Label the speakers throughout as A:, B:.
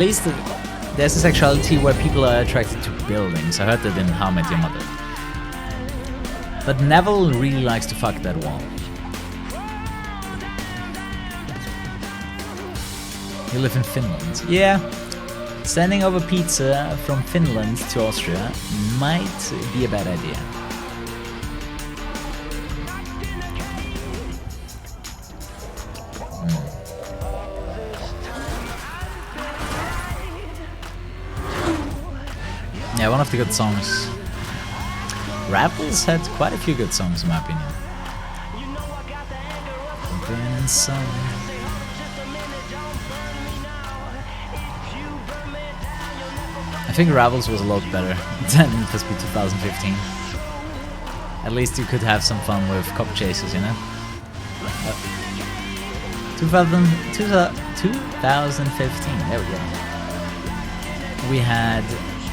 A: At least there's a sexuality where people are attracted to buildings. I heard that in How I Met Your Mother. But Neville really likes to fuck that wall. You live in Finland. Yeah. Sending over pizza from Finland to Austria might be a bad idea. Yeah, one of the good songs. Ravels had quite a few good songs in my opinion. Burning Sun. I think Ravels was a lot better than NFS 2015. At least you could have some fun with cop chases, you know? 2015, there we go. We had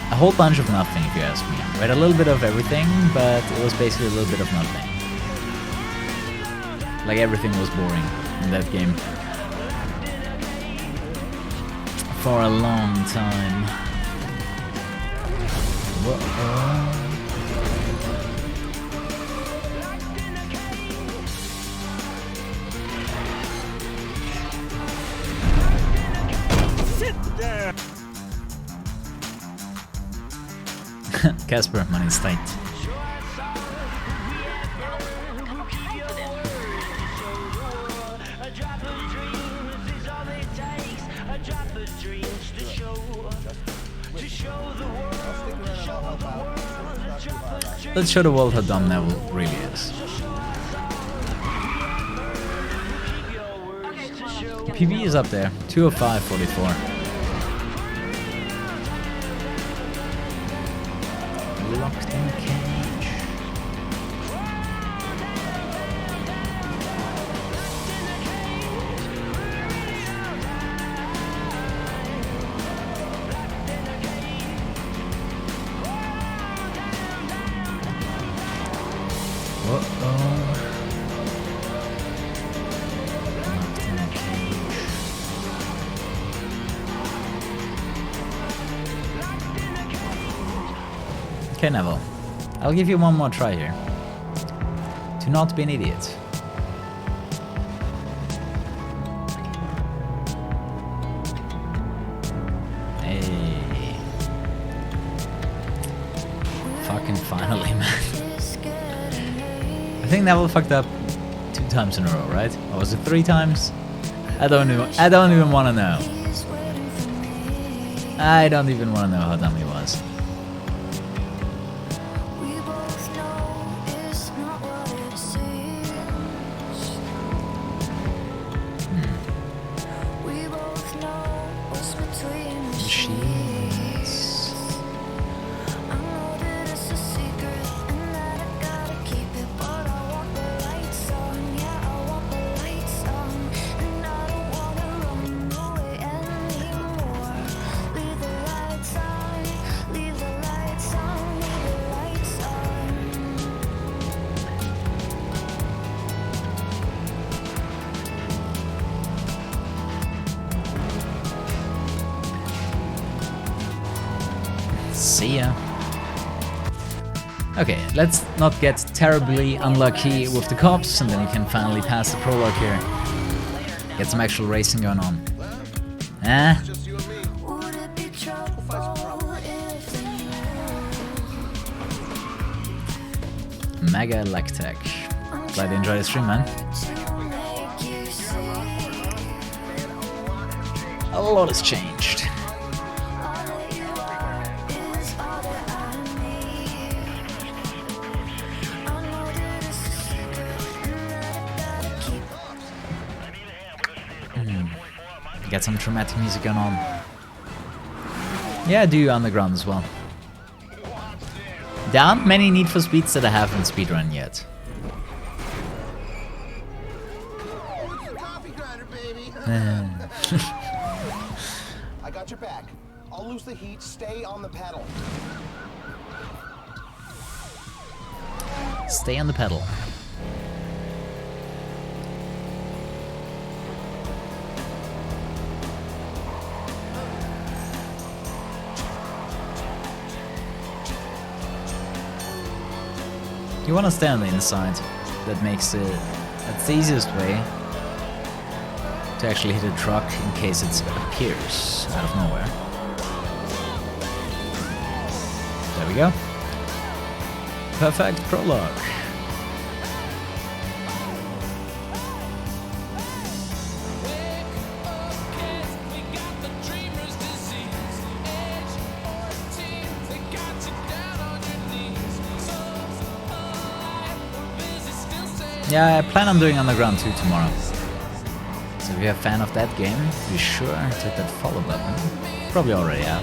A: a whole bunch of nothing, if you ask me. We had a little bit of everything, but it was basically a little bit of nothing. Like everything was boring in that game. For a long time. Whoa. Casper, money's tight. Let's show the world how dumb Neville really is. PB is up there, 205.44. Locked in a cage. Uh-oh. Locked in a cage. Okay, Neville. I'll give you one more try here. Do not be an idiot. Hey. Fucking finally, man. I think Neville fucked up 2 times in a row, right? Or was it 3 times? I don't even want to know. I don't even want to know how dumb he was. See ya. Okay, let's not get terribly unlucky with the cops, and then we can finally pass the prologue here. Get some actual racing going on. Mega Electech. Glad you enjoyed the stream, man. A lot has changed. Get some dramatic music going on. Yeah, I do Underground as well. There aren't many Need for Speeds that I haven't speedrun yet.
B: I got your back. I'll lose the heat. Stay on the pedal.
A: Stay on the pedal. You want to stay on the inside. That makes it... That's the easiest way to actually hit a truck in case it appears out of nowhere. There we go. Perfect prologue. Yeah, I plan on doing Underground 2 tomorrow. So if you're a fan of that game, be sure to hit that follow button. Probably already have.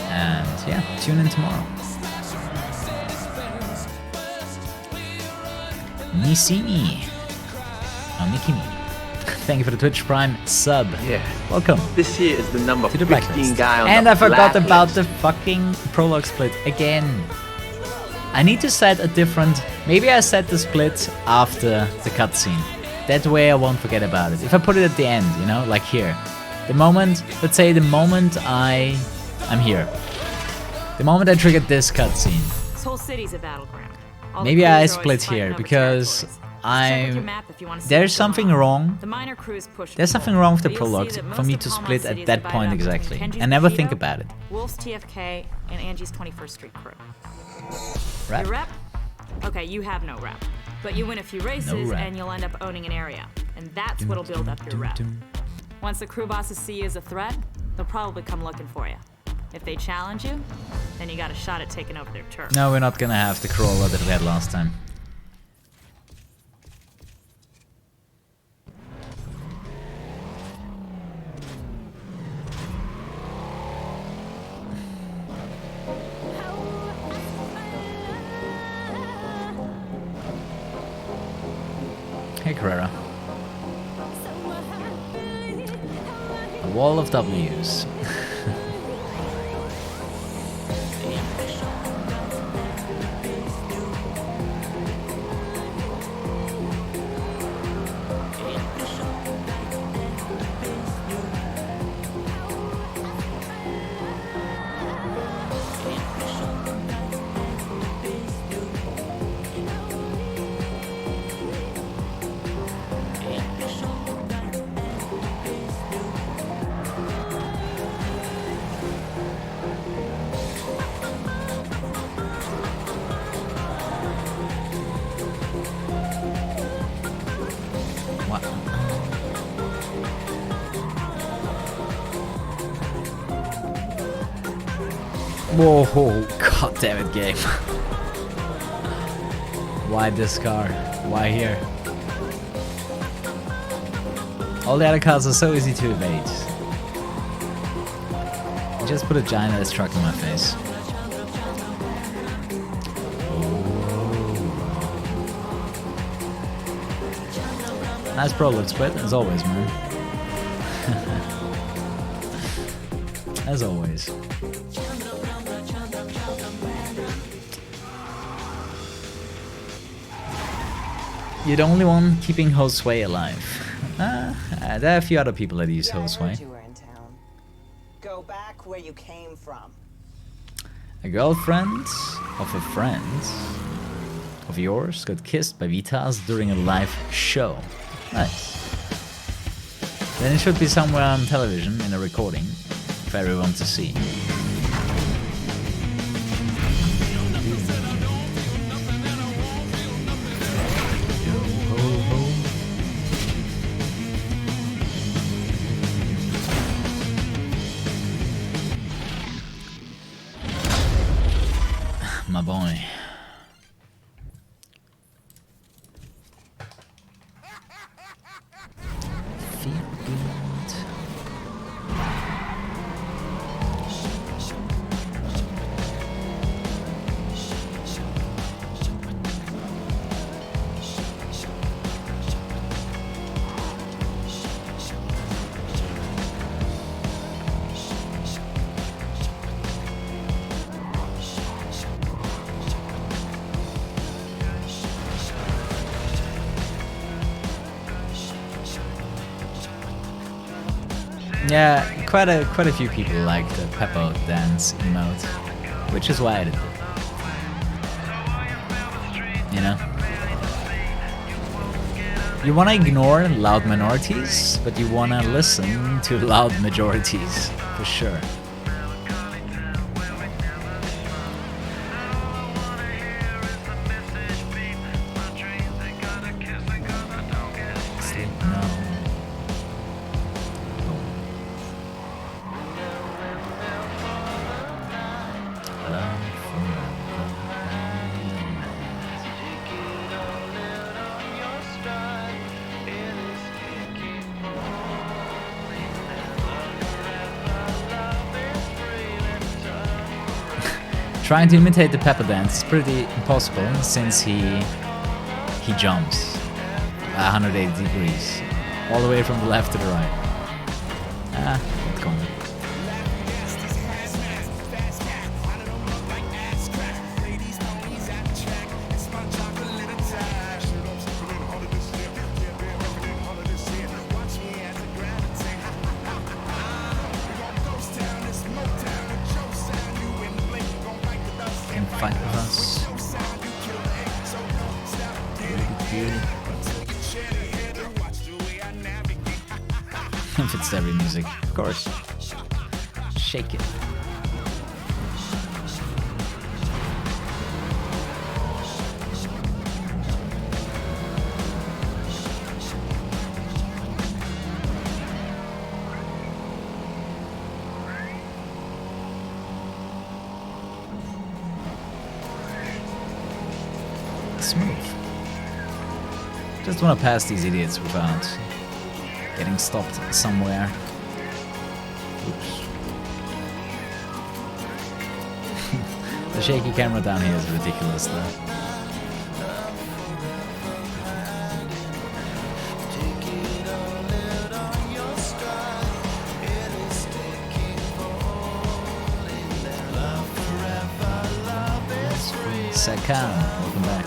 A: And yeah, tune in tomorrow. Nisini. Oh, Nikimi. Thank you for the Twitch Prime sub.
C: Yeah.
A: Welcome.
C: This here is the number
A: to the
C: 15
A: blacklist.
C: guy on
A: and
C: the
A: I forgot
C: blacklist.
A: about the fucking prologue split again. I need to set a different... Maybe I set the split after the cutscene. That way I won't forget about it. If I put it at the end, you know, like here. The moment, let's say the moment I'm here. The moment I triggered this cutscene.
D: This whole city's a battleground. All
A: Maybe
D: the
A: I
D: crews are always
A: split
D: fighting
A: here
D: over
A: because
D: territories. Check with your map if you want to see
A: there's
D: what's going
A: something
D: on.
A: wrong.
D: The minor crews push
A: There's something
D: forward,
A: wrong with the
D: but you'll see
A: prologue
D: that
A: for
D: most
A: me
D: of
A: to
D: Palm
A: split
D: City
A: at
D: is
A: that
D: divided
A: point
D: up between
A: exactly.
D: Kenji's
A: I never
D: Bushido,
A: think about it.
D: Wolf's TFK, and Angie's 21st Street crew.
A: Right?
D: Your rep? Okay, you have no rep. But you win a few races
A: rep.
D: and you'll end up owning an area. And that's what'll build up your rep. Once the crew bosses see you as a threat, they'll probably come looking for you. If they challenge you, then you got a shot at taking over their turf.
A: No, we're not gonna have the crawler that we had last time. Hey, Carrera. A wall of W's. What? Whoa, god damn it, game. Why this car? Why here? All the other cars are so easy to evade. Just put a giant ass truck in my face. Nice prologue split, as always, man. As always. You're the only one keeping Josue alive. There are a few other people that use
E: Yeah, I heard
A: Josue.
E: you were in town. Go back where you came from.
A: A girlfriend of a friend of yours got kissed by Vitas during a live show. Nice. Then it should be somewhere on television in a recording for everyone to see. My boy. Feel good. Yeah, quite a few people like the Peppo dance emote, which is why I did it. you know? You wanna ignore loud minorities, but you wanna listen to loud majorities, for sure. Sleep now. Trying to imitate the pepper dance is pretty impossible since he jumps 180 degrees all the way from the left to the right. Ah, that's cool. Fight with us. If it's every music, of course. Shake it. Smooth. Just want to pass these idiots without getting stopped somewhere. Oops. The shaky camera down here is ridiculous though. Sakan, welcome back.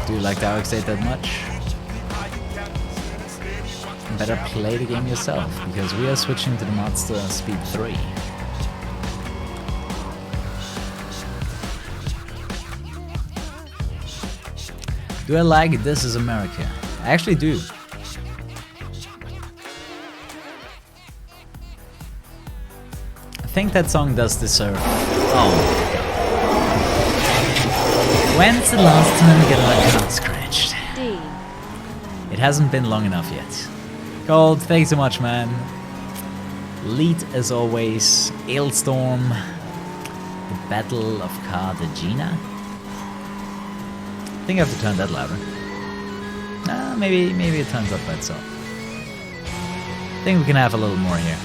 A: Do you like the RX-8 that much? Better play the game yourself, because we are switching to the Mazda Speed 3. Do I like This Is America? I actually do. I think that song does deserve... Oh. When's the last time you got a car scratched?
D: D.
A: It hasn't been long enough yet. Gold, thanks so much, man. Lead as always. Ailstorm. The Battle of Cartagena. I think I have to turn that louder. Maybe it turns up by itself. I think we can have a little more here.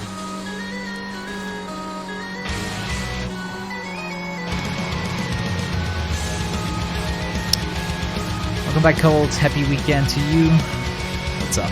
A: Welcome back, Cold. Happy weekend to you. What's up?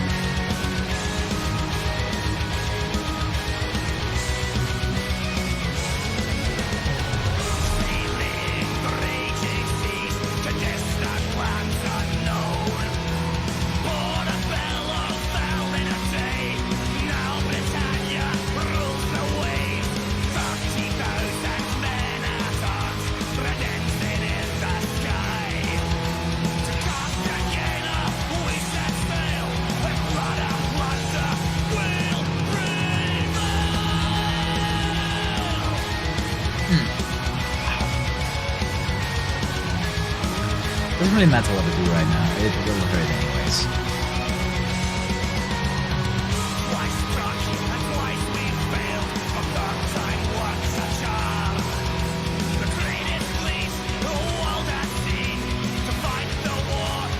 A: Doesn't really matter what I do right now, it will hurt anyways.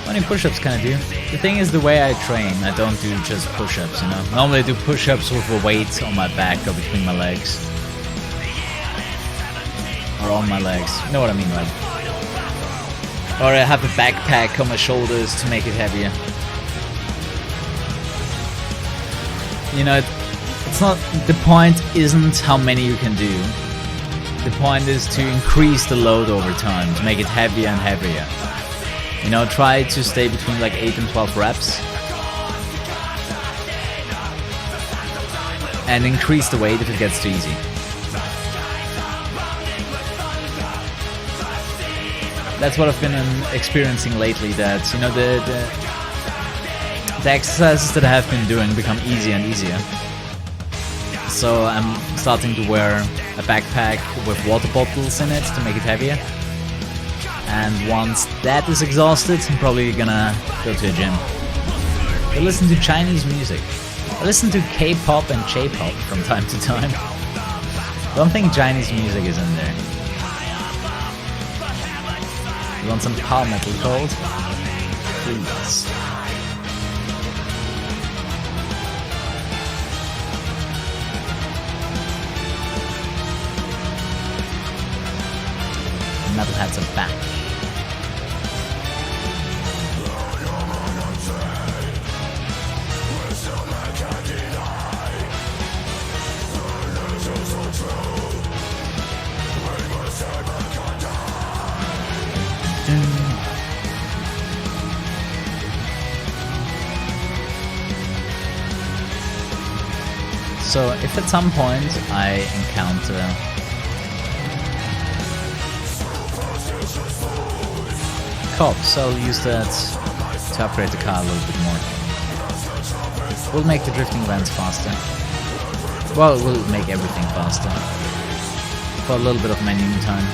A: How many push-ups can I do? The thing is, the way I train, I don't do just push-ups, you know? Normally I do push-ups with a weight on my back or between my legs. Or on my legs, you know what I mean, right? Or I have a backpack on my shoulders to make it heavier. You know, it's not, the point isn't how many you can do. the point is to increase the load over time, to make it heavier and heavier. You know, try to stay between like 8 and 12 reps. And increase the weight if it gets too easy. That's what I've been experiencing lately, that, you know, the exercises that I have been doing become easier and easier. So I'm starting to wear a backpack with water bottles in it to make it heavier. And once that is exhausted, I'm probably gonna go to a gym. I listen to Chinese music. I listen to K-pop and J-pop from time to time. Don't think Chinese music is in there. You want some power metal cold? Please. Metalheads are back. So if at some point I encounter cops, I'll use that to upgrade the car a little bit more. We'll make the drifting events faster. Well, we'll make everything faster. For a little bit of menu time.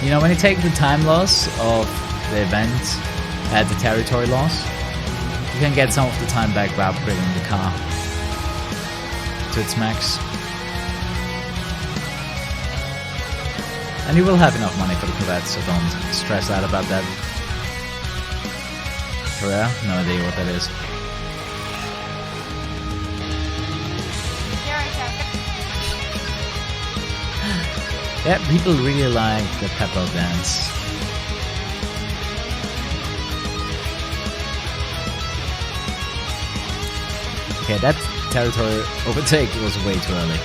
A: You know, when you take the time loss of the event at the territory loss, you can get some of the time back by upgrading the car to its max. And you will have enough money for the Corvette, so don't stress out about that. Korea? No idea what that is. Yeah, people really like the pepper dance. Okay, that territory overtake was way too early.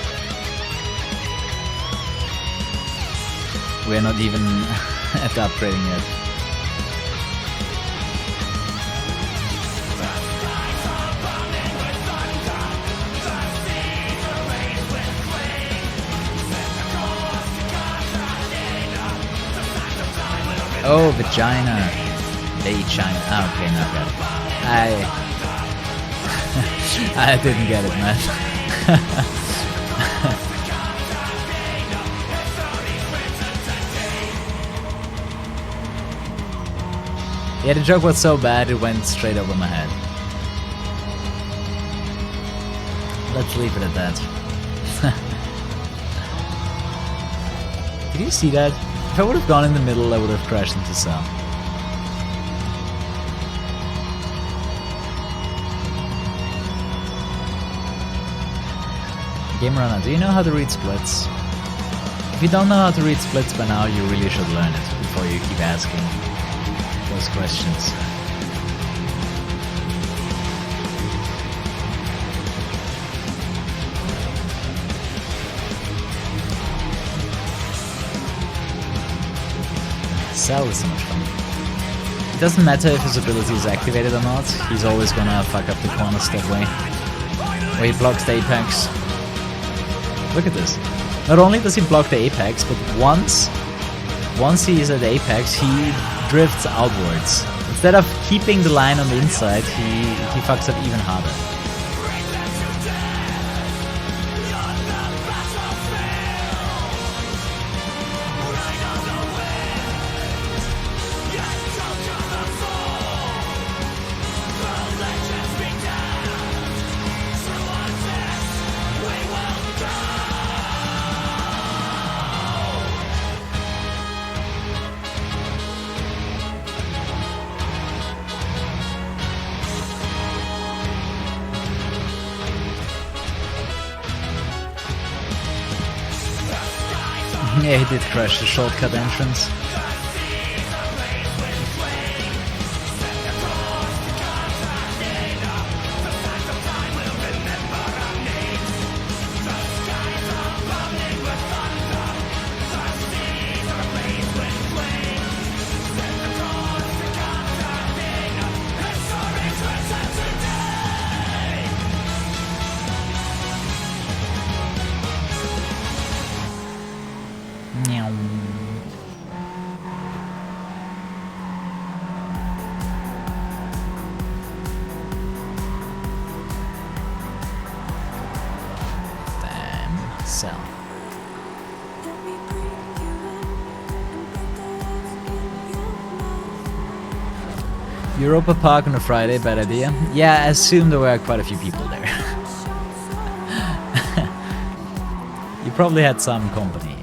A: We're not even at the upgrading yet. Oh, vagina. Vagina. Ah, okay, now I got it. I didn't get it, man. Yeah, the joke was so bad it went straight over my head. Let's leave it at that. Did you see that? If I would have gone in the middle, I would have crashed into Sam. Game Runner, do you know how to read splits? If you don't know how to read splits by now, you really should learn it before you keep asking those questions. Cell is so much fun. It doesn't matter if his ability is activated or not, he's always gonna fuck up the corners that way. Where he blocks the apex. Look at this. Not only does he block the apex, but once he is at the apex, he drifts outwards. Instead of keeping the line on the inside, he fucks up even harder. Yeah, he did crash the shortcut entrance. sell. Europa Park on a Friday, bad idea. Yeah, I assume there were quite a few people there. You probably had some company,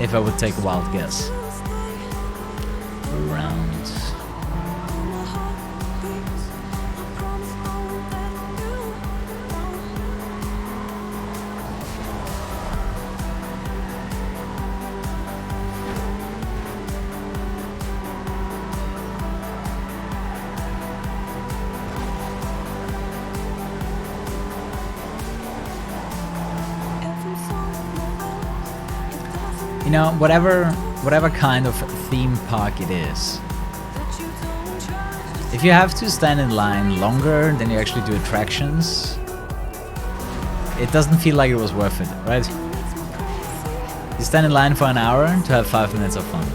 A: if I would take a wild guess. Around. You know, whatever kind of theme park it is, if you have to stand in line longer than you actually do attractions, it doesn't feel like it was worth it, right? You stand in line for an hour to have 5 minutes of fun.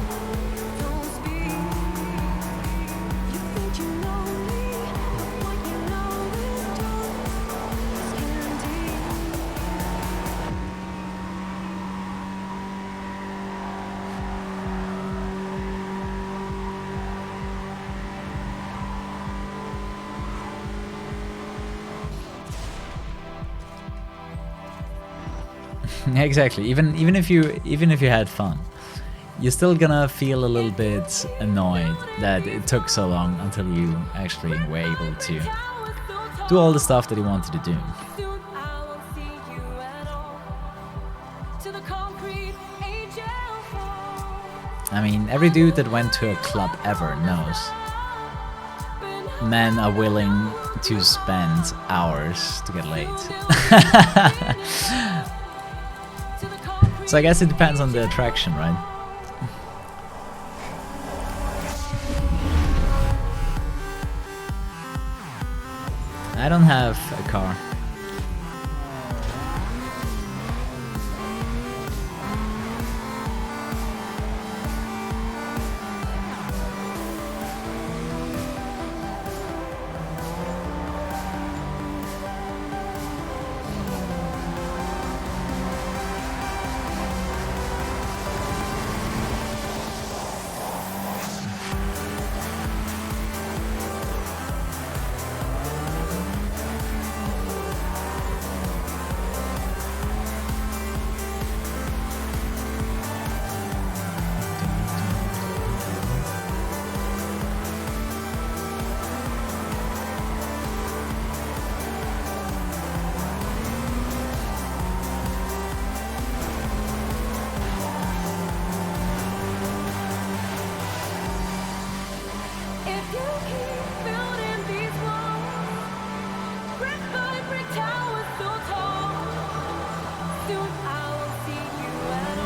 A: Exactly. Even if you had fun, you're still gonna feel a little bit annoyed that it took so long until you actually were able to do all the stuff that you wanted to do. I mean, every dude that went to a club ever knows men are willing to spend hours to get laid. So I guess it depends on the attraction, right? I don't have a car.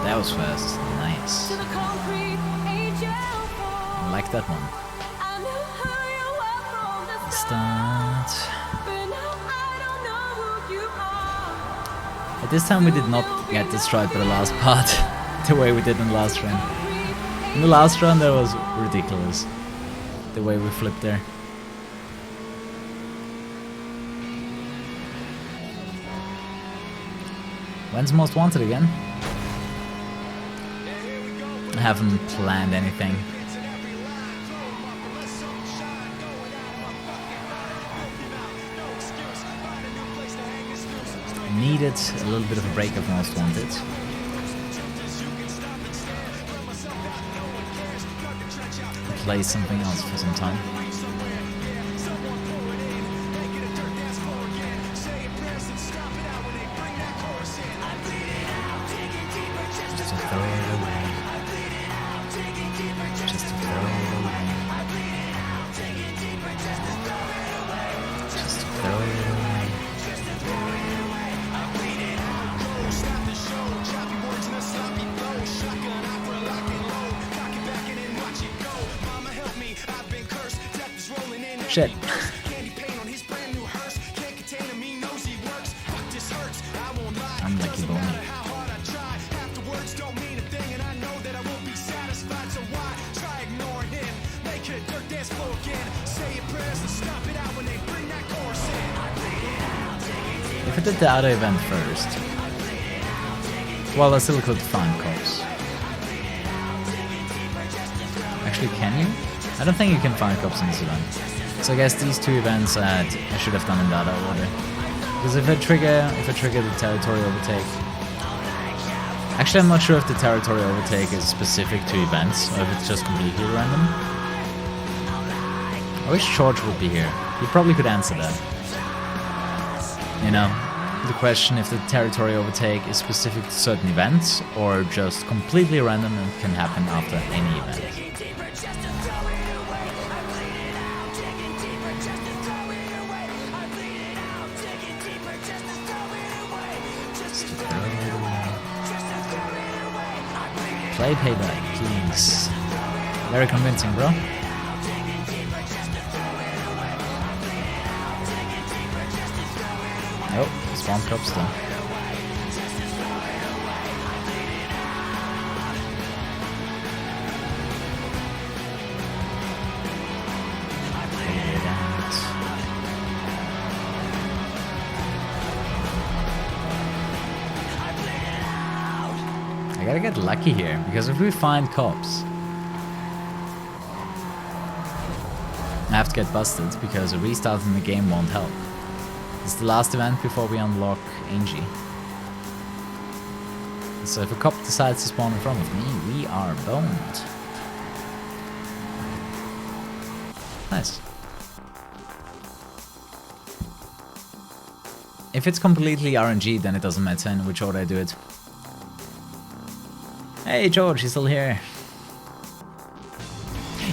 A: That was fast. Nice. I like that one. Start. At this time we did not get destroyed by the last part the way we did in the last run. In the last run that was ridiculous. The way we flipped there. When's Most Wanted again? I haven't planned anything. Needed a little bit of a break of Most Wanted. Play something else for some time. Just to throw it away. Just to throw it away. Just to throw it away. Shit. Unlucky Bonnie. If if I did the other event first, well, I still could find cops. Actually, can you? I don't think you can find cops in this event. So I guess these two events I should have done in the other order. Because if I trigger the territory overtake, actually I'm not sure if the territory overtake is specific to events or if it's just completely random. I wish George would be here. He probably could answer that. You know, the question if the territory overtake is specific to certain events or just completely random and can happen after any event. Play payback, please. Very convincing, bro. Nope, spawn cops though. I gotta get lucky here, because if we find cops, I have to get busted, because a restart in the game won't help. It's the last event before we unlock Angie. So if a cop decides to spawn in front of me, we are boned. Nice. If it's completely RNG, then it doesn't matter in which order I do it. Hey George, he's still here.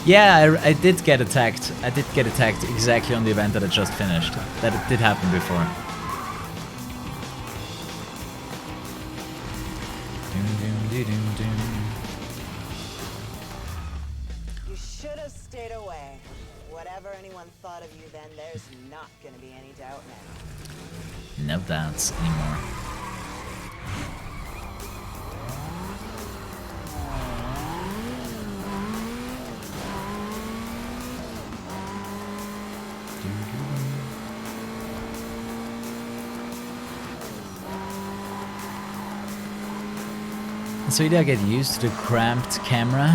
A: Yeah, I did get attacked. I did get attacked exactly on the event that I just finished. That it did happen before.
E: You should have stayed away. Whatever anyone thought of you then, there's not gonna be any doubt now.
A: No doubts anymore. So either I get used to the cramped camera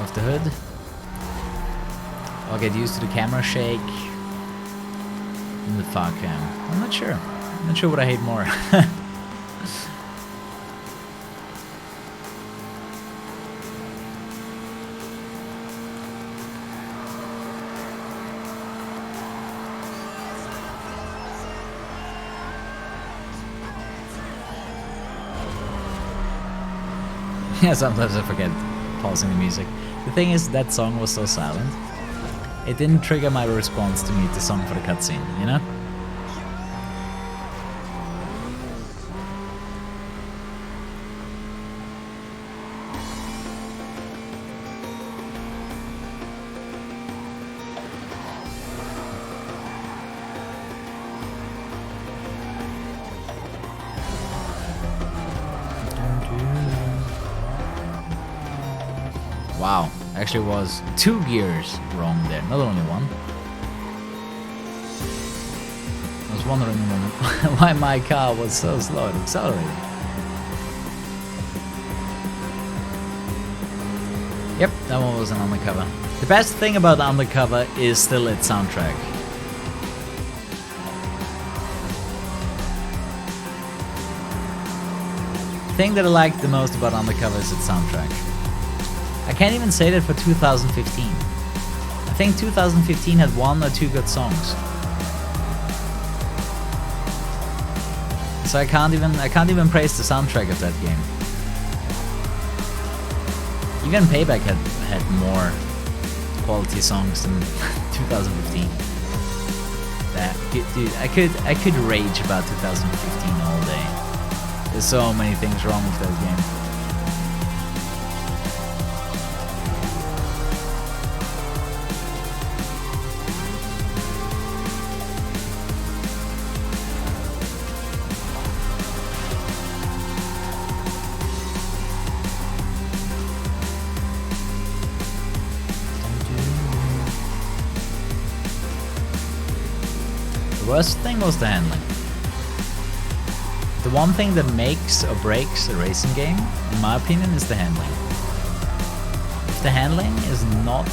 A: of the hood, or I get used to the camera shake in the far cam. I'm not sure. I'm not sure what I hate more. Yeah, sometimes I forget pausing the music. The thing is, that song was so silent. It didn't trigger my response to meet the song for the cutscene, you know? Wow, actually was 2 gears wrong there, not only one. I was wondering why my car was so slow at accelerating. Yep, that one was an undercover. The best thing about the undercover is still its soundtrack. The thing that I like the most about undercover is its soundtrack. I can't even say that for 2015. I think 2015 had 1 or 2 good songs. So I can't even praise the soundtrack of that game. Even Payback had more quality songs than 2015. Dude, I could rage about 2015 all day. There's so many things wrong with that game. The worst thing was the handling. The one thing that makes or breaks a racing game, in my opinion, is the handling. If the handling is not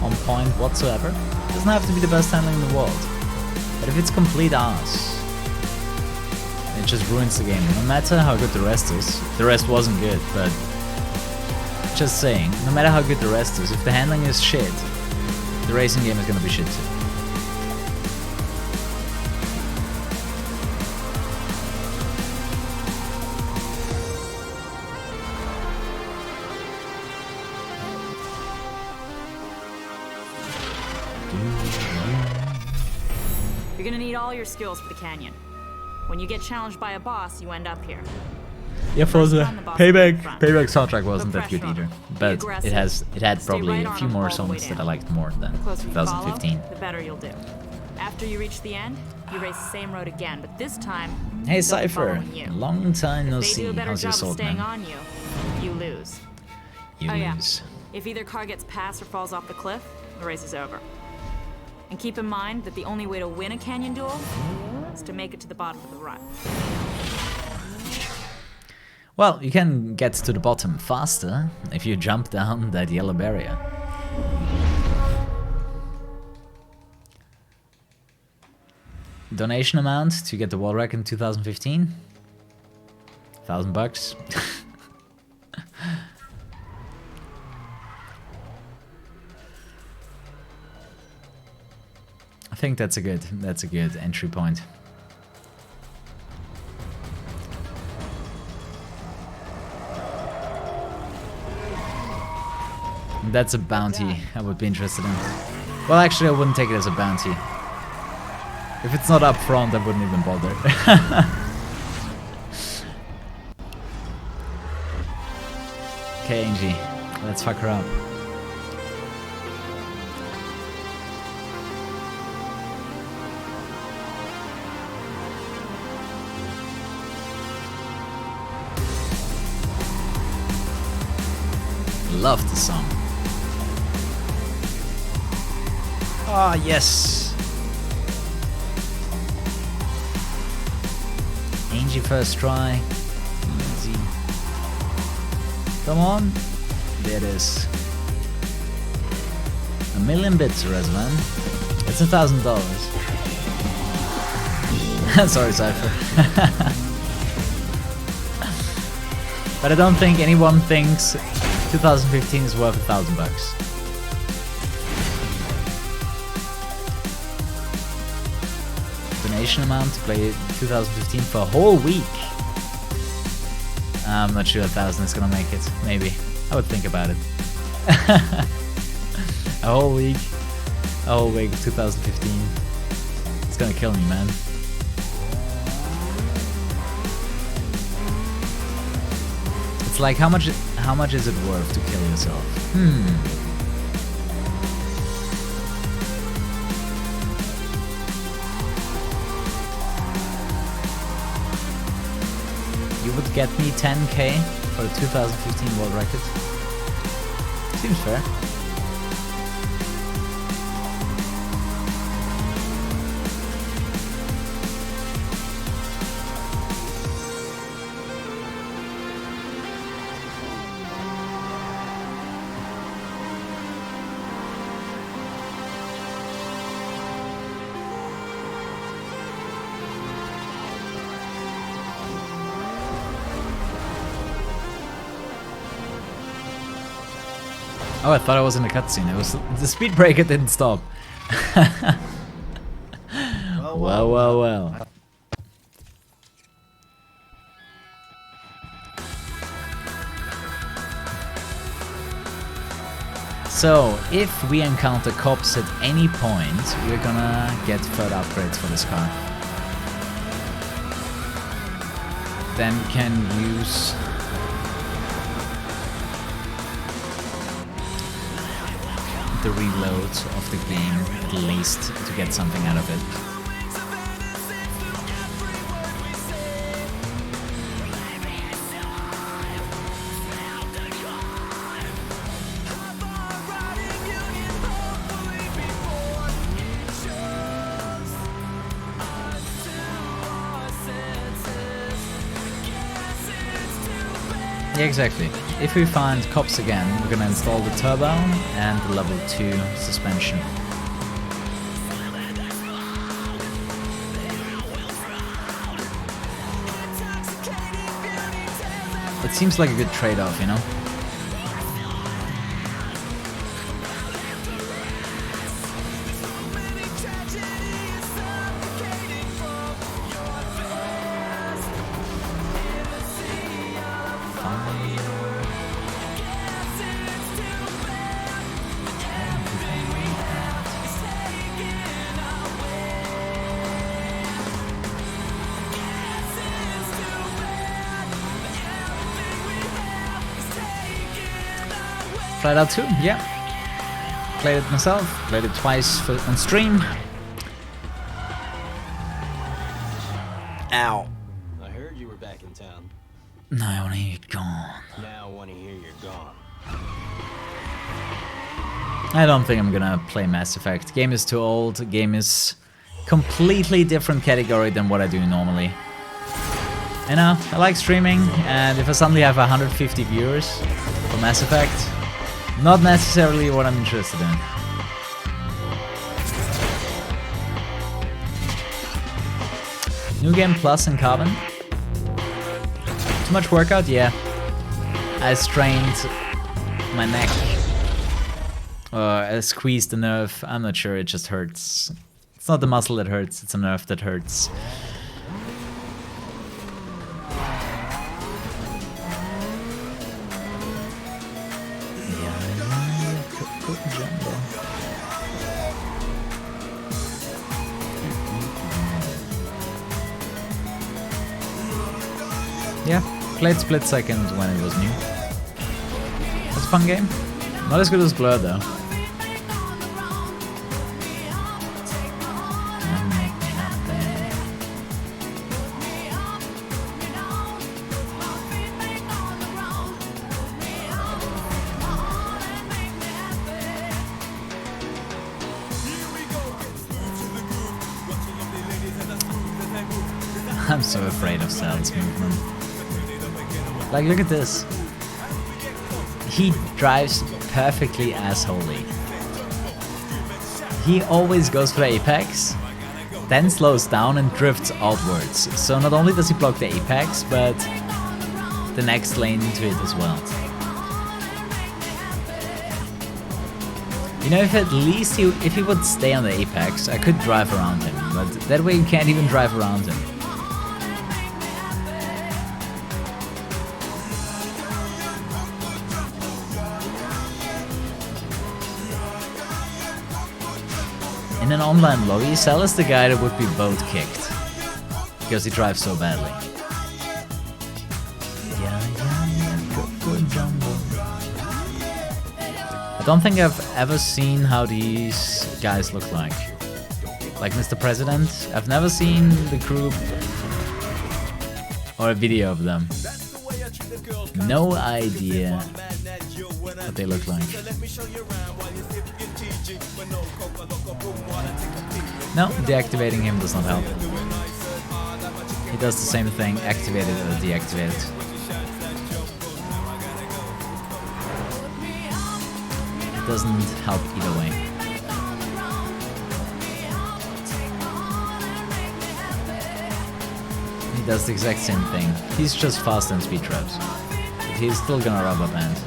A: on point whatsoever, it doesn't have to be the best handling in the world. But if it's complete ass, it just ruins the game. No matter how good the rest is. The rest wasn't good, but just saying, no matter how good the rest is, if the handling is shit, the racing game is gonna be shit too.
D: You're gonna need all your skills for the canyon. When you get challenged by a boss, you end up here.
A: Yeah, for the
D: Find the boss
A: payback
D: in front.
A: soundtrack wasn't
D: Put
A: that good
D: pressure on
A: either,
D: him. Be
A: but
D: aggressive.
A: it had
D: Stay
A: probably
D: right
A: a
D: on
A: few
D: him
A: more
D: all the way
A: songs that I
D: down.
A: liked more than
D: The closer you
A: 2015.
D: follow, the better you'll do. After you reach the end, you race the same road again, but this time,
A: Hey
D: they'll be
A: Cypher,
D: following you.
A: long time no
D: If they
A: see.
D: do a better
A: How's your
D: job of
A: sword,
D: staying
A: man?
D: on you, you lose.
A: You
D: Oh yeah.
A: lose.
D: If either car gets past or falls off the cliff, the race is over. And keep in mind that the only way to win a canyon duel is to make it to the bottom of the run.
A: Well, you can get to the bottom faster if you jump down that yellow barrier. Donation amount to get the world record in 2015? $1,000. I think that's a good entry point. That's a bounty I would be interested in. Well, actually, I wouldn't take it as a bounty. If it's not up front, I wouldn't even bother. Okay, Angie, let's fuck her up. Love the song. Ah, yes. Angie first try. Easy. Come on. There it is. 1,000,000 bits, Resman. It's $1,000. Sorry, Cypher. But I don't think anyone thinks 2015 is worth $1,000. Donation amount to play 2015 for a whole week. I'm not sure 1,000 is gonna make it. Maybe. I would think about it. A whole week of 2015. It's gonna kill me, man. It's like how much is it worth to kill yourself? You would get me 10k for the 2015 world record? Seems fair. Oh, I thought I was in a cutscene. It was the speed breaker didn't stop. Well. So, if we encounter cops at any point, we're gonna get further upgrades for this car. Then we can use the reload of the game at least to get something out of it. Yeah, exactly. If we find cops again, we're gonna install the turbo and the level 2 suspension. It seems like a good trade-off, you know? Flat Out 2, yeah. Played it myself, played it twice on stream. Ow.
C: I heard you were back in town.
A: No, I wanna hear it gone.
C: Now I want to hear you're gone.
A: I don't think I'm gonna play Mass Effect. Game is too old, game is completely different category than what I do normally. You know, I like streaming, and if I suddenly have 150 viewers for Mass Effect, not necessarily what I'm interested in. New game plus in Carbon. Too much workout? Yeah. I strained my neck. I squeezed the nerve. I'm not sure, it just hurts. It's not the muscle that hurts, it's a nerve that hurts. Yeah, played Split Second when it was new. It's a fun game. Not as good as Blur though. I'm so afraid of Sal's movement. Like, look at this. He drives perfectly assholey. He always goes for the apex, then slows down and drifts outwards. So not only does he block the apex, but the next lane into it as well. You know, if at least if he would stay on the apex, I could drive around him, but that way you can't even drive around him. In an online lobby, Sal is the guy that would be boat kicked because he drives so badly. I don't think I've ever seen how these guys look like. Like Mr. President, I've never seen the group or a video of them. No idea what they look like. No, deactivating him does not help. He does the same thing, activated or deactivated. It doesn't help either way. He does the exact same thing. He's just faster than speed traps. But he's still gonna rubber band.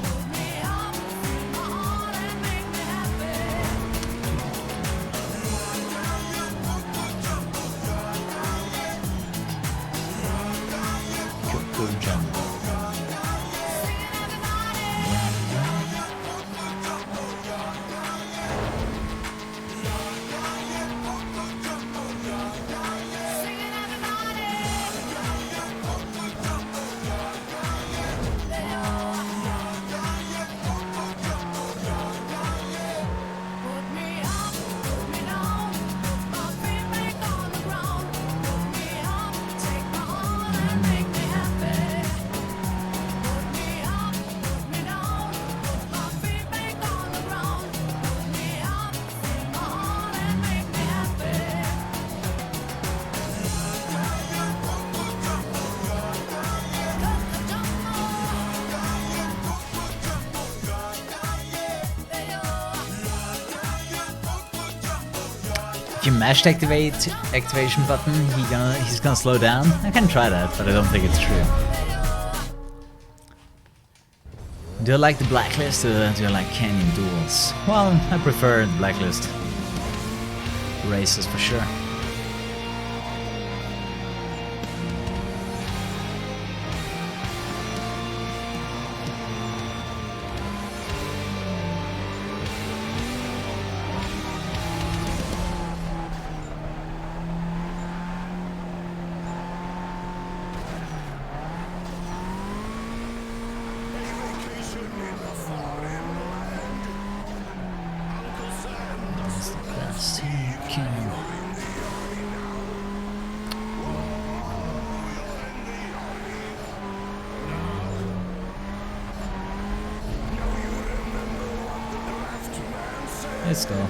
A: If you mash the activation button, he's gonna slow down. I can try that, but I don't think it's true. Do I like the Blacklist or do I like Canyon Duels? Well, I prefer the Blacklist races for sure. Let's go.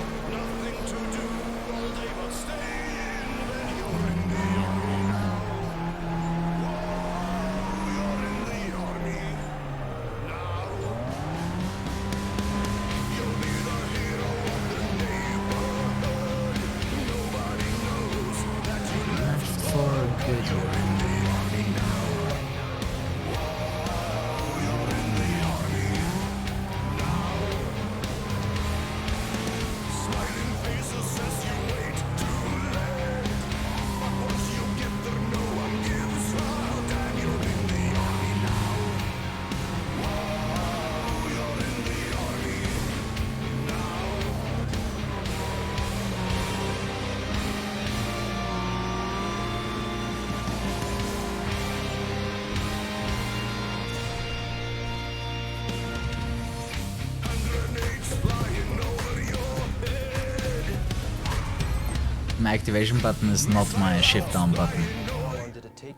A: My activation button is not my shift down button.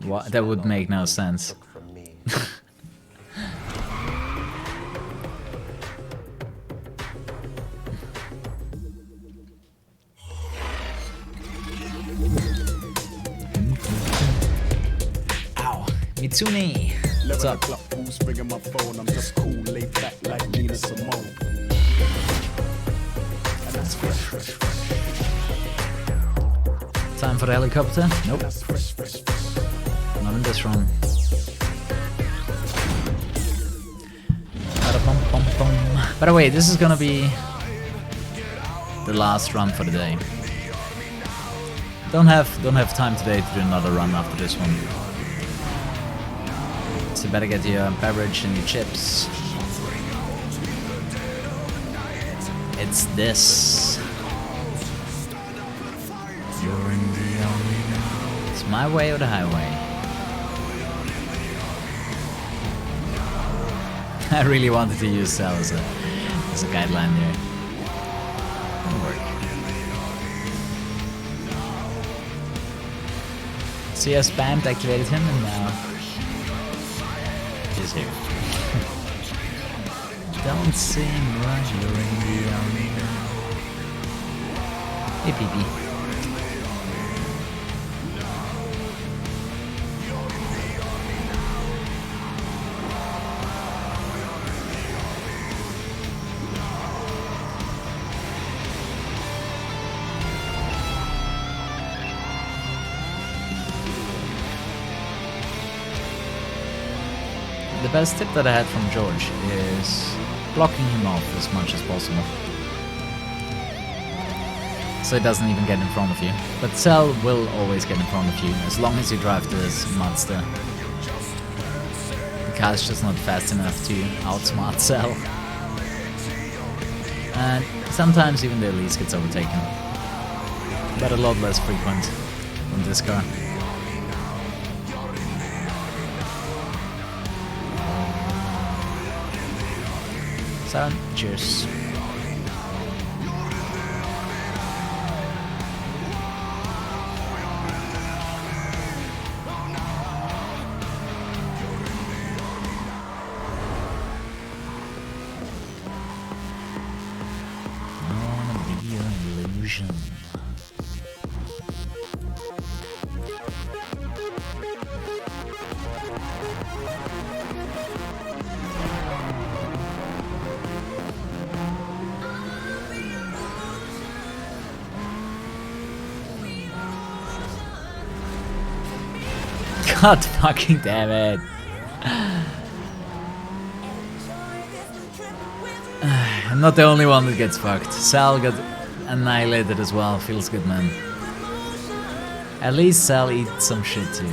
A: What? That would make no sense. Ow, Mitsune, what's up? Time for the helicopter? Nope. Not in this run. By the way, this is gonna be the last run for the day. Don't have time today to do another run after this one. So you better get your beverage and your chips. It's this. It's my way or the highway. I really wanted to use Cell as a guideline there. Didn't work. See, I spammed, activated him, and now he's here. Don't sing right you're in the army now. Hey, PP. The best tip that I had from George is blocking him off as much as possible. So he doesn't even get in front of you. But Cell will always get in front of you as long as you drive this Mazda. The car is just not fast enough to outsmart Cell. And sometimes even the Elise gets overtaken. But a lot less frequent on this car. So, cheers. God fucking damn it. I'm not the only one that gets fucked. Sal got annihilated as well. Feels good, man. At least Sal eats some shit too.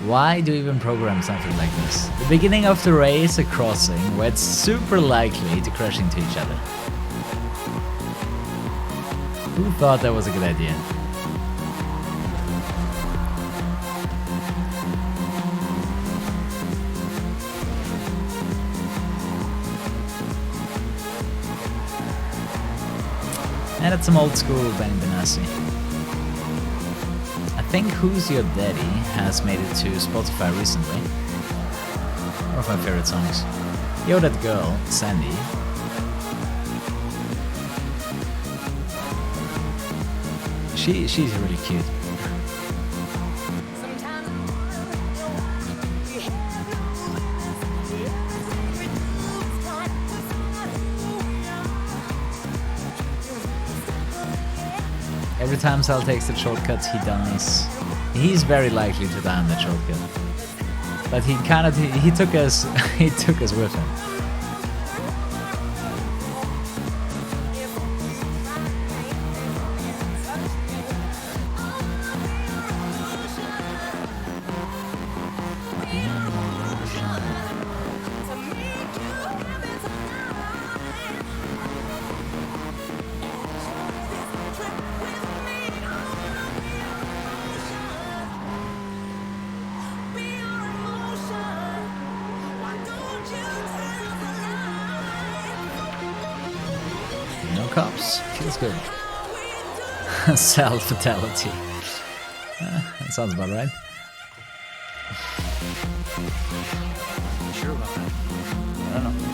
A: Why do you even program something like this? The beginning of the race, a crossing, where it's super likely to crash into each other. Who thought that was a good idea? And it's some old school Benny Benassi. I think Who's Your Daddy has made it to Spotify recently. One of my favorite songs. Yo, that girl, Sandy. She's really cute. Every time Sal takes the shortcuts, he dies. He's very likely to die on that shortcut. But he took us he took us with him. Cops. Feels good. Self-fatality. That sounds about right.
C: Sure about that?
A: I don't know.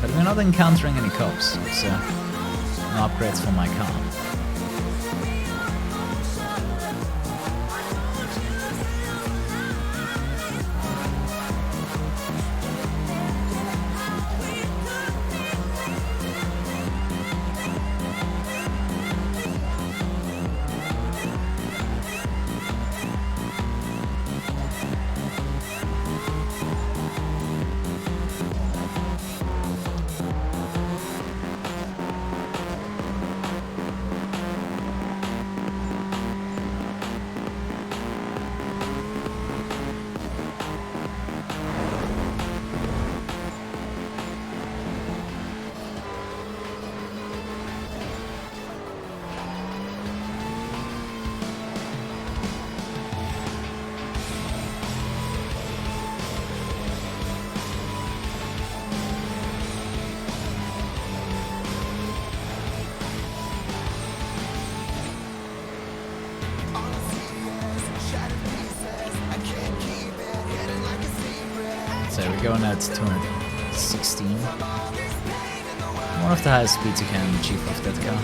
A: But we're not encountering any cops, so no upgrades for my car. So we're going at 216. One of the highest speeds you can achieve with that car.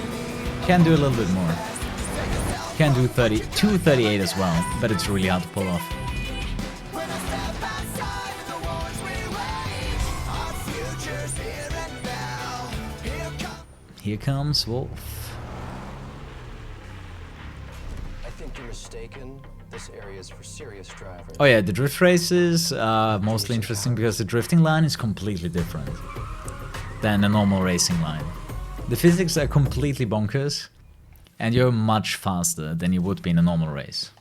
A: Can do a little bit more. Can do 238 as well, but it's really hard to pull off. Here comes Wolf.
C: I think you're mistaken. This area is for serious drivers.
A: Oh yeah, the drift races are mostly interesting because the drifting line is completely different than a normal racing line. The physics are completely bonkers, and you're much faster than you would be in a normal race.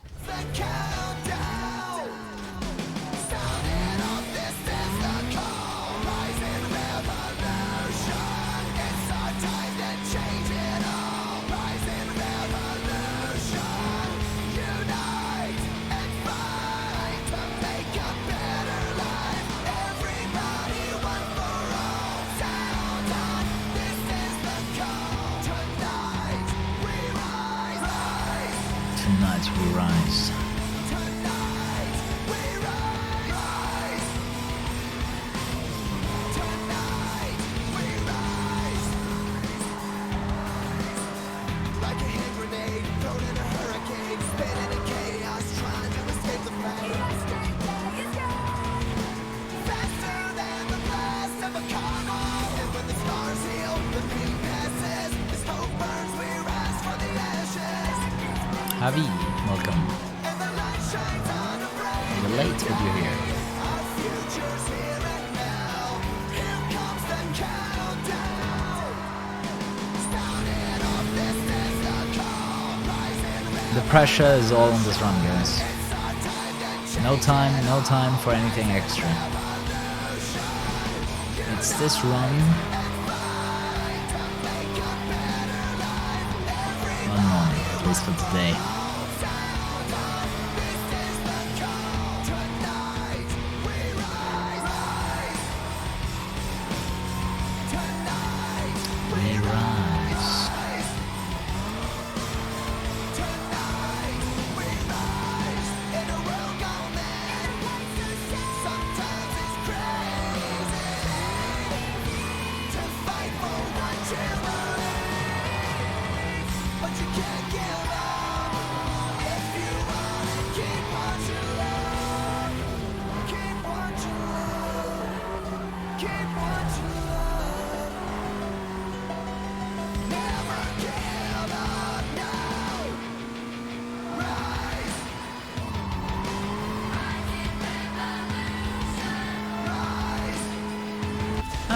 A: Tonight we rise.
B: Like a hand grenade, thrown in a hurricane, spinning in chaos, trying to escape the flames.
A: Javi, welcome. You're late, but you're here. The pressure is all on this run, guys. No time for anything extra. It's this run. One more, at least for today. We rise.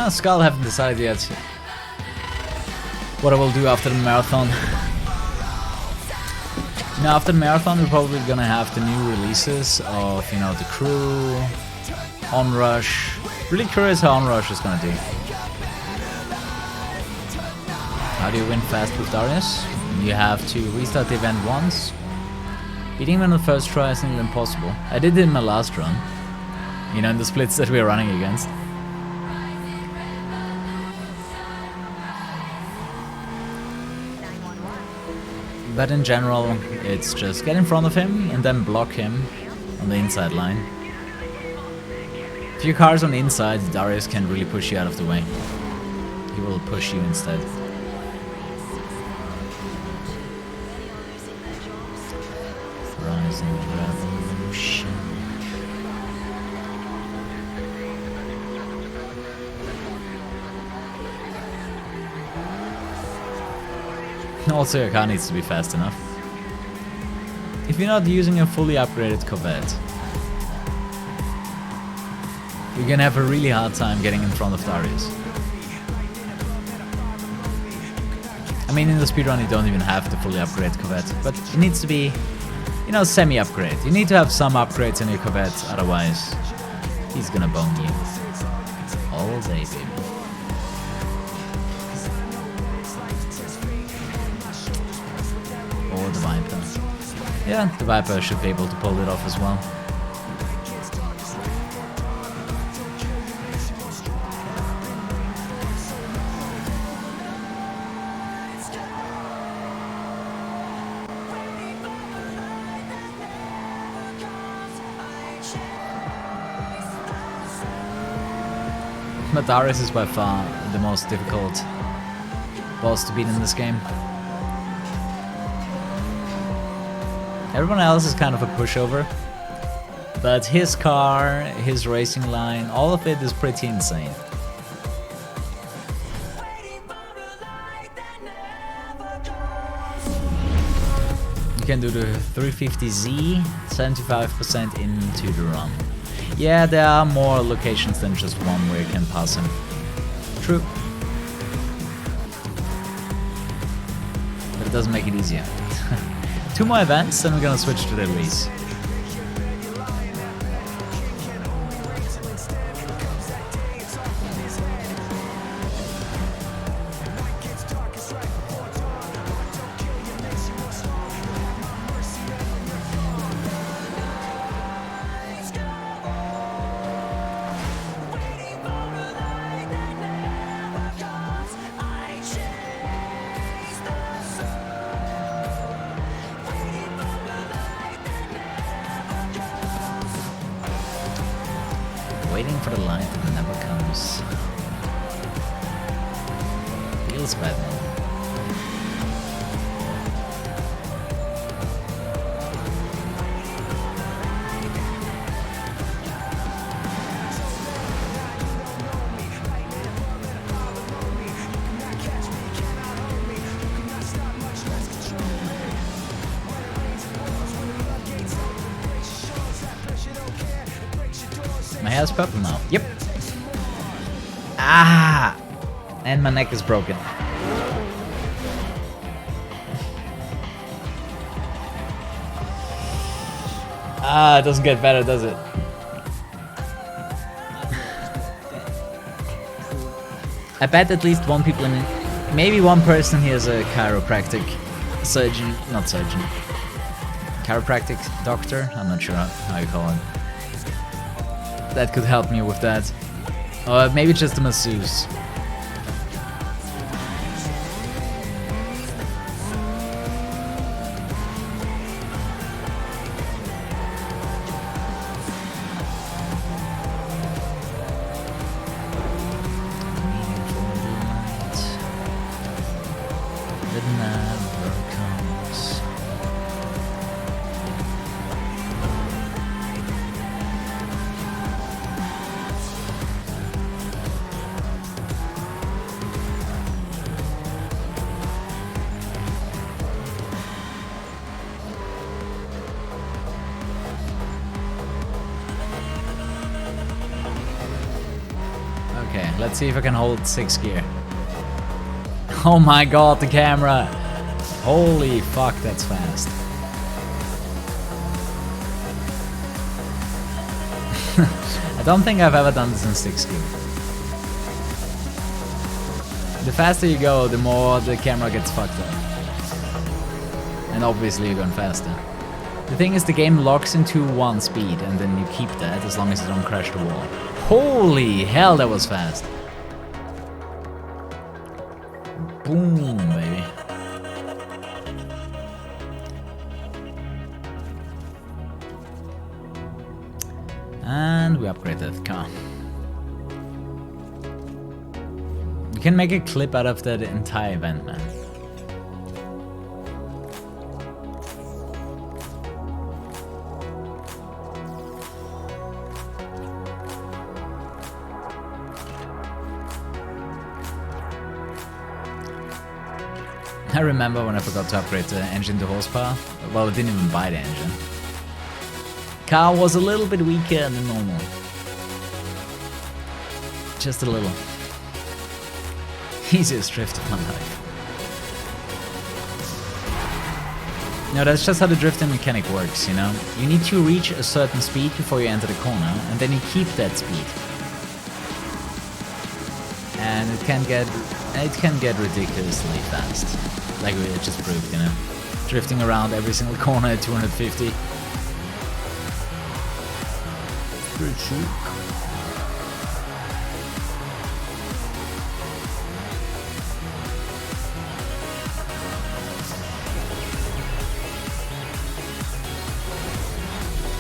A: Skull haven't decided yet what I will do after the marathon. You know, after the marathon we're probably gonna have the new releases of, you know, the crew, Onrush. Really curious how Onrush is gonna do. How do you win fast with Darius? You have to restart the event once. Beating him on the first try isn't even possible. I did it in my last run. You know, in the splits that we were running against. But in general, it's just get in front of him and then block him on the inside line. If your car's on the inside, Darius can really push you out of the way. He will push you instead. Rising Revolution. Also, your car needs to be fast enough. If you're not using a fully upgraded Corvette, you're gonna have a really hard time getting in front of Darius. I mean, in the speedrun you don't even have the fully upgraded Corvette, but it needs to be, you know, semi-upgrade. You need to have some upgrades in your Corvette, otherwise he's gonna bone you all day, baby. Or the Viper. Yeah, the Viper should be able to pull it off as well. But Darius is by far the most difficult boss to beat in this game. Everyone else is kind of a pushover, but his car, his racing line, all of it is pretty insane. You can do the 350Z, 75% into the run. Yeah, there are more locations than just one where you can pass him. True. But it doesn't make it easier. 2 more events, then we're gonna switch to the release. Waiting for the light that never comes. Feels bad, man. has purple now. Yep. Ah! And my neck is broken. Ah, it doesn't get better, does it? I bet at least one people in, maybe one person here is a chiropractic surgeon, not surgeon, chiropractic doctor. I'm not sure how you call it. That could help me with that, or maybe just a masseuse. Okay, let's see if I can hold 6 gear. Oh my god, the camera! Holy fuck, that's fast. I don't think I've ever done this in 6 gear. The faster you go, the more the camera gets fucked up. And obviously you're going faster. The thing is, the game locks into 1 speed, and then you keep that as long as you don't crash the wall. Holy hell, that was fast. Boom, baby. And we upgraded the car. We can make a clip out of that entire event, man. I remember when I forgot to upgrade the engine to horsepower. Well, I didn't even buy the engine. Car was a little bit weaker than normal. Just a little. Easiest drift of my life. No, that's just how the drifting mechanic works, you know? You need to reach a certain speed before you enter the corner, and then you keep that speed. And it can get ridiculously fast. Like we just proved, you know? Drifting around every single corner at 250. Pretty chic.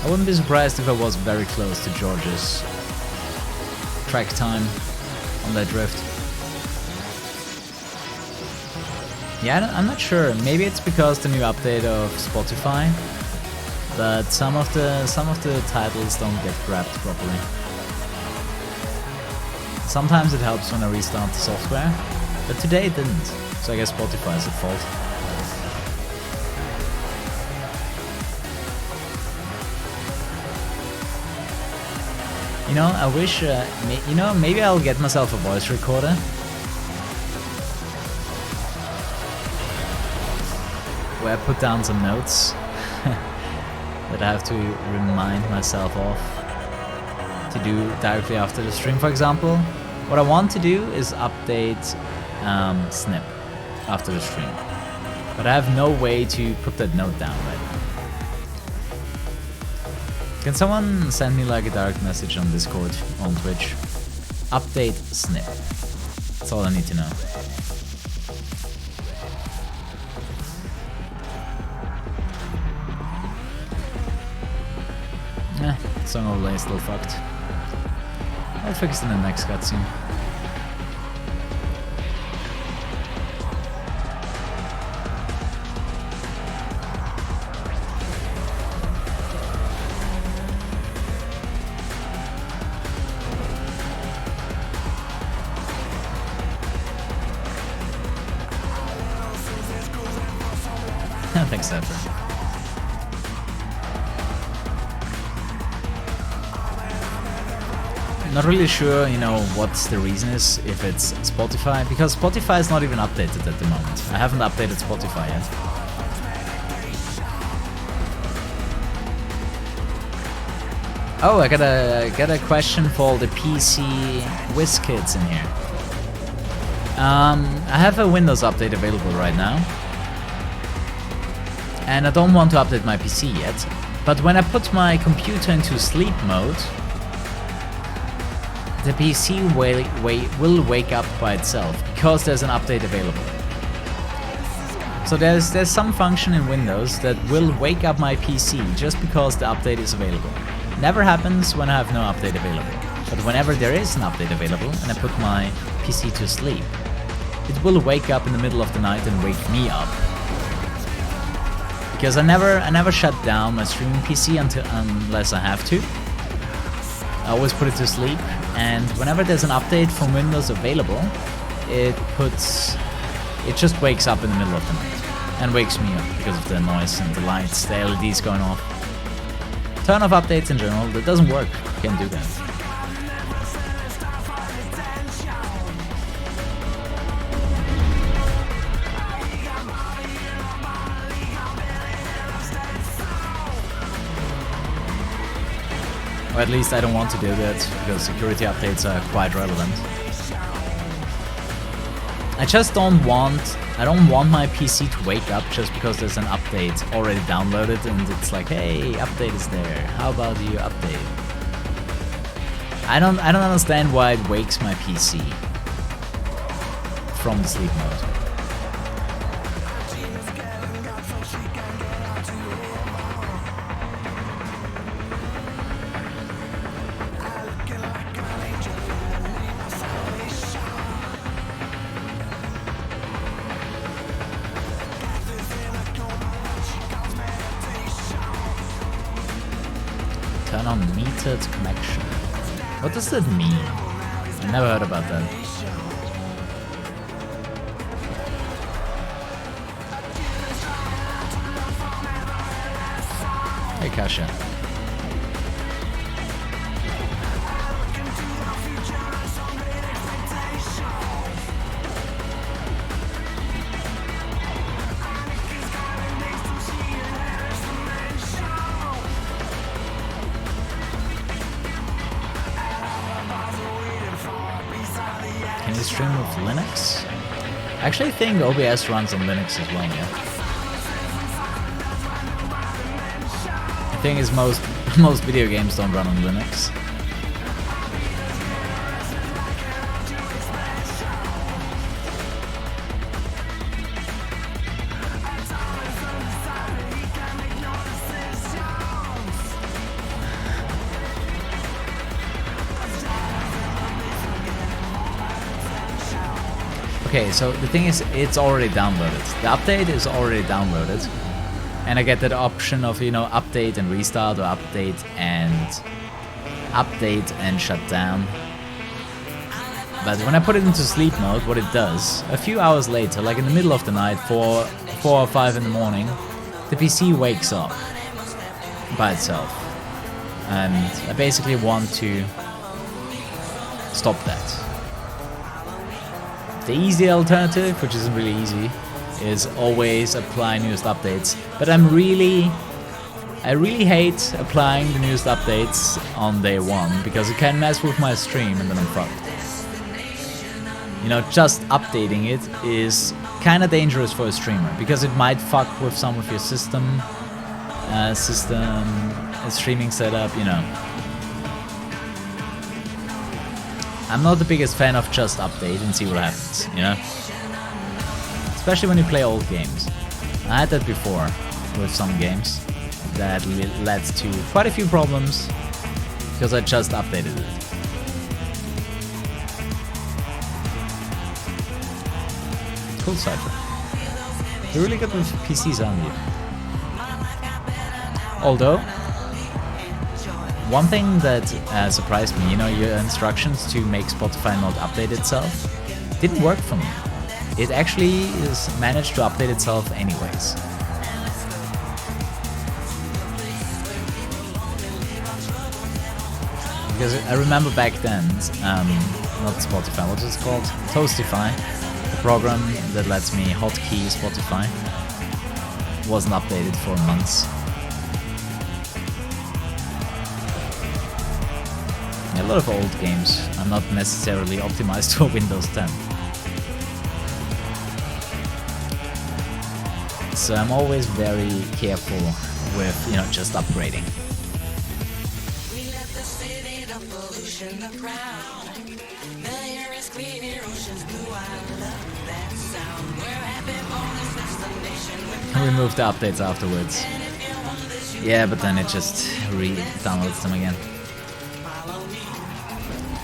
A: I wouldn't be surprised if I was very close to George's track time on that drift. Yeah, I'm not sure. Maybe it's because the new update of Spotify, but some of the titles don't get grabbed properly. Sometimes it helps when I restart the software, but today it didn't. So I guess Spotify is at fault. You know, I wish, you know, maybe I'll get myself a voice recorder. Where I put down some notes that I have to remind myself of to do directly after the stream, for example. What I want to do is update Snip after the stream. But I have no way to put that note down right now. Can someone send me like a direct message on Discord, on Twitch? Update Snip. That's all I need to know. Song overlay is still fucked. I'll fix it in the next cutscene. Thanks, Zephyr. not really sure, you know, what the reason is, if it's Spotify, because Spotify is not even updated at the moment. I haven't updated Spotify yet. Oh, I got a question for the PC Whiz kids in here. I have a Windows update available right now, and I don't want to update my PC yet. But when I put my computer into sleep mode, the PC will wake up by itself because there's an update available. So there's some function in Windows that will wake up my PC just because the update is available. Never happens when I have no update available. But whenever there is an update available and I put my PC to sleep, it will wake up in the middle of the night and wake me up. Because I never shut down my streaming PC unless I have to. I always put it to sleep, and whenever there's an update from Windows available, it just wakes up in the middle of the night and wakes me up because of the noise and the lights, the LEDs going off. Turn off updates in general, that doesn't work. You can't do that. Or at least I don't want to do that, because security updates are quite relevant. I don't want my PC to wake up just because there's an update already downloaded and it's like, hey, update is there. How about you update? I don't understand why it wakes my PC from the sleep mode. Turn on metered connection. What does that mean? I never heard about that. Hey Kasha. Can you stream with Linux? I actually think OBS runs on Linux as well, yeah. The thing is, most video games don't run on Linux. Okay, so the thing is, it's already downloaded. The update is already downloaded. And I get that option of, you know, update and restart, or update and shut down. But when I put it into sleep mode, what it does, a few hours later, like in the middle of the night, 4 or 5 in the morning, the PC wakes up by itself. And I basically want to stop that. The easy alternative, which isn't really easy, is always apply newest updates. But I really hate applying the newest updates on day one, because it can mess with my stream and then I'm fucked. You know, just updating it is kind of dangerous for a streamer, because it might fuck with some of your system, streaming setup, you know. I'm not the biggest fan of just update and see what happens, you know? Especially when you play old games. I had that before with some games that led to quite a few problems because I just updated it. Cool Cypher. You're really good with PCs, aren't you? Although, one thing that surprised me, you know, your instructions to make Spotify not update itself didn't work for me. It actually is managed to update itself anyways. Because I remember back then, not Spotify, what is it called? Toastify, the program that lets me hotkey Spotify, wasn't updated for months. A lot of old games are not necessarily optimized for Windows 10. So I'm always very careful with, you know, just upgrading.
F: We left the city, the pollution, the crowd. The air is cleaner, oceans blue. I love that sound. We're happy for this destination.
A: I removed the updates afterwards. Yeah, but then it just re-downloads them again.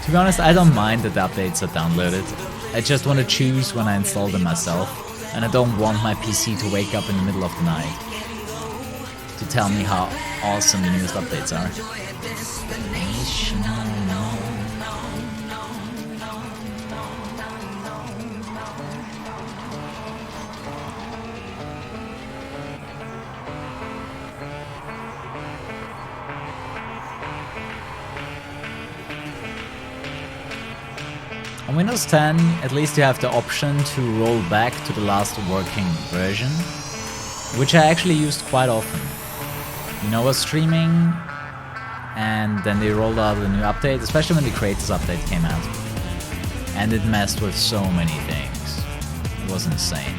A: To be honest, I don't mind that the updates are downloaded. I just want to choose when I install them myself, and I don't want my PC to wake up in the middle of the night to tell me how awesome the newest updates are. On Windows 10, at least you have the option to roll back to the last working version, which I actually used quite often. You know, I was streaming, and then they rolled out a new update, especially when the Creators Update came out. And it messed with so many things. It was insane.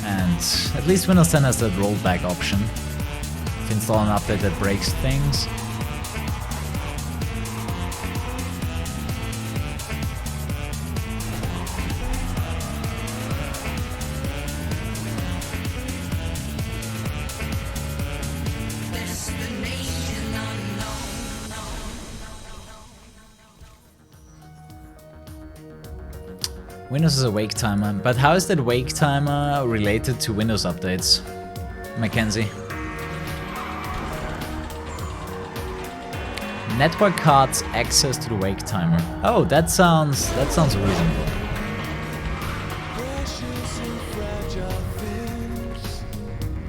A: And at least Windows 10 has that rollback option. If you install an update that breaks things, Windows is a wake timer, but how is that wake timer related to Windows updates, Mackenzie? Network cards access to the wake timer. Oh, that sounds reasonable.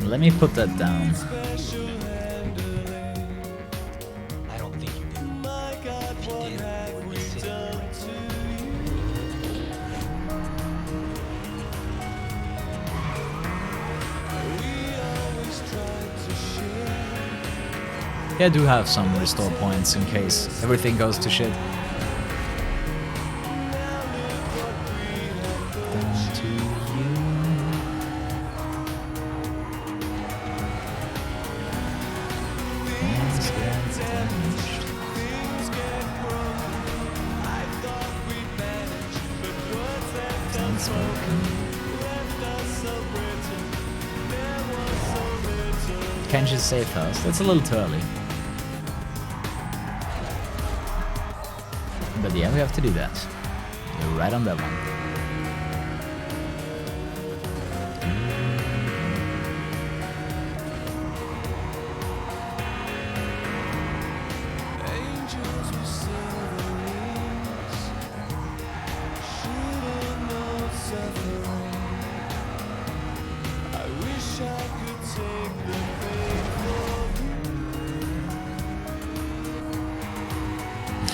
A: Let me put that down.
C: I don't think you do. If you did, you wouldn't be sitting here right
A: Yeah, I do have some restore points in case everything goes to shit. Down to you. Things get damaged. Unspoken. Can't you save first? That's a little too early. But yeah, we have to do that. You're right on that one.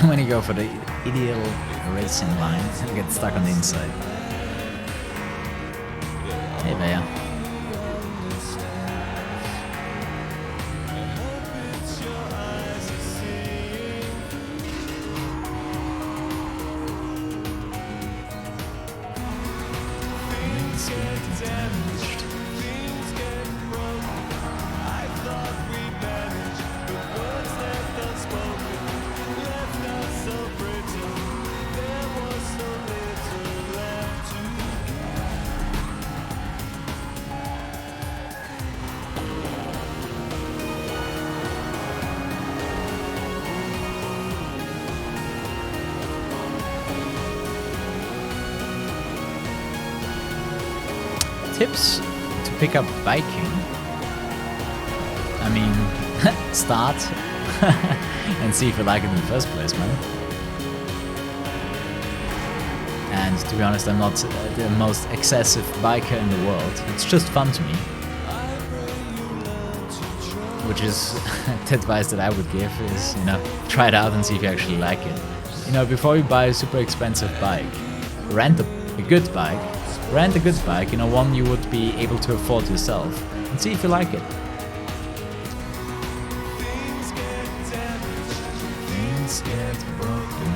A: When you go for the ideal racing line, you get stuck on the inside. Hey there. Things get damaged. Tips to pick up biking. I mean, start and see if you like it in the first place, man. And to be honest, I'm not the most excessive biker in the world. It's just fun to me. which is the advice that I would give, is, you know, try it out and see if you actually like it. You know, before you buy a super expensive bike, rent a good bike, you know, one you would be able to afford yourself, and see if you like it. Things get broken.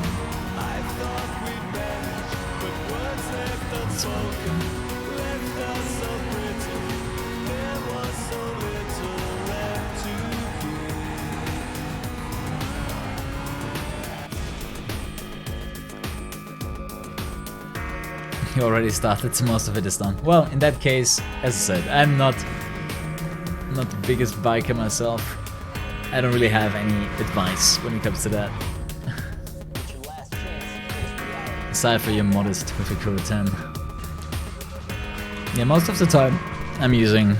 A: Unspoken. You already started, so most of it is done. Well, in that case, as I said, I'm not the biggest biker myself. I don't really have any advice when it comes to that. Aside for your modest with a Kuru 10. Yeah, most of the time I'm using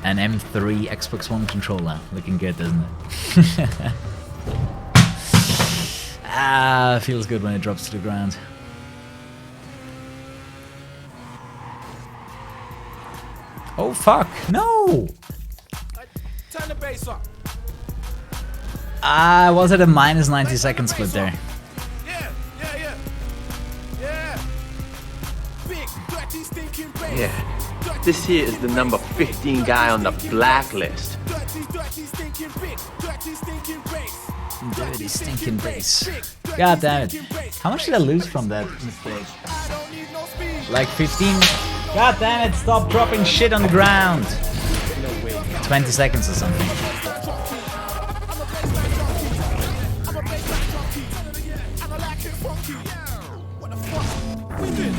A: an M3 Xbox One controller. Looking good, doesn't it? Ah, feels good when it drops to the ground. Oh fuck, no!
G: Turn the bass up.
A: I was at a minus 90 second split there.
G: Yeah. Big, dirty, stinking bass.
H: Yeah, this here is the number 15 guy on the blacklist.
G: Dirty, stinking big, dirty, stinking bass.
A: Dirty stinking bass. God damn it. How much did I lose from that mistake?
G: I don't need no speed.
A: Like 15? God damn it, stop dropping shit on the ground. 20 seconds or something.
G: I'm a bassline junkie. And I like it funky. What the fuck? We did.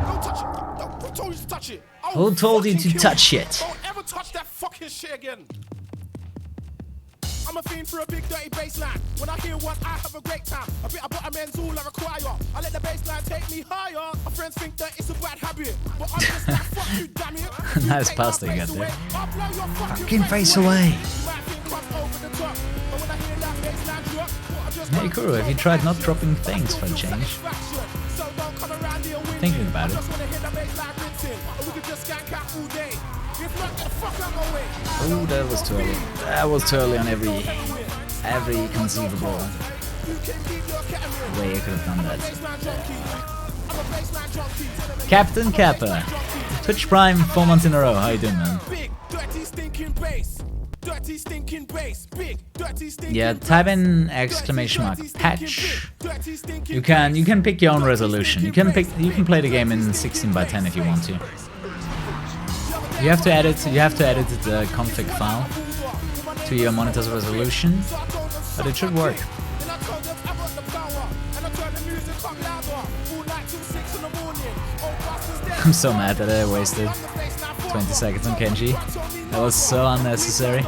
G: Don't touch it. Who told you to touch it?
A: Who told you to touch it?
G: Don't ever touch that fucking shit again. I'm a fiend for a big dirty bassline. When I hear one, I have a great time. A bit about a men's all I require. I let the bassline take me higher. My friends think that it's a bad habit, but I'm just like, fuck you, damn it. You
A: Nice
G: take my
A: pasta you
G: bass
A: got there.
G: away, I'll blow your
A: Fucking face away.
G: You might think I'm over the top, but when I hear that bassline drop, I just
A: Hey Kuru, have you tried not dropping things for a change?
G: So don't come around here whinging.
A: Thinking about it.
G: I just wanna hear the bassline rinsing, or we could just skank out all day. If not, get the fuck out my way.
A: Oh, that was too early. That was too early on every conceivable way I could have done that. Captain Kappa, Twitch Prime 4 months in a row. How you doing, man? Yeah, type in exclamation mark patch. You can pick your own resolution. You can play the game in 16 by 10 if you want to. You have to edit the config file to your monitor's resolution, but it should work. I'm so mad that I wasted 20 seconds on Kenji. That was so unnecessary.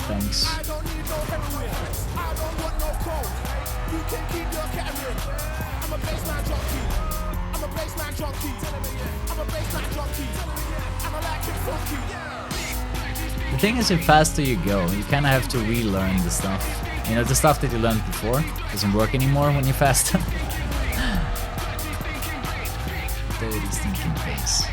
A: Thanks. The thing is, the faster you go, you kind of have to relearn the stuff. You know, the stuff that you learned before doesn't work anymore when you're faster. Dirty stinking face.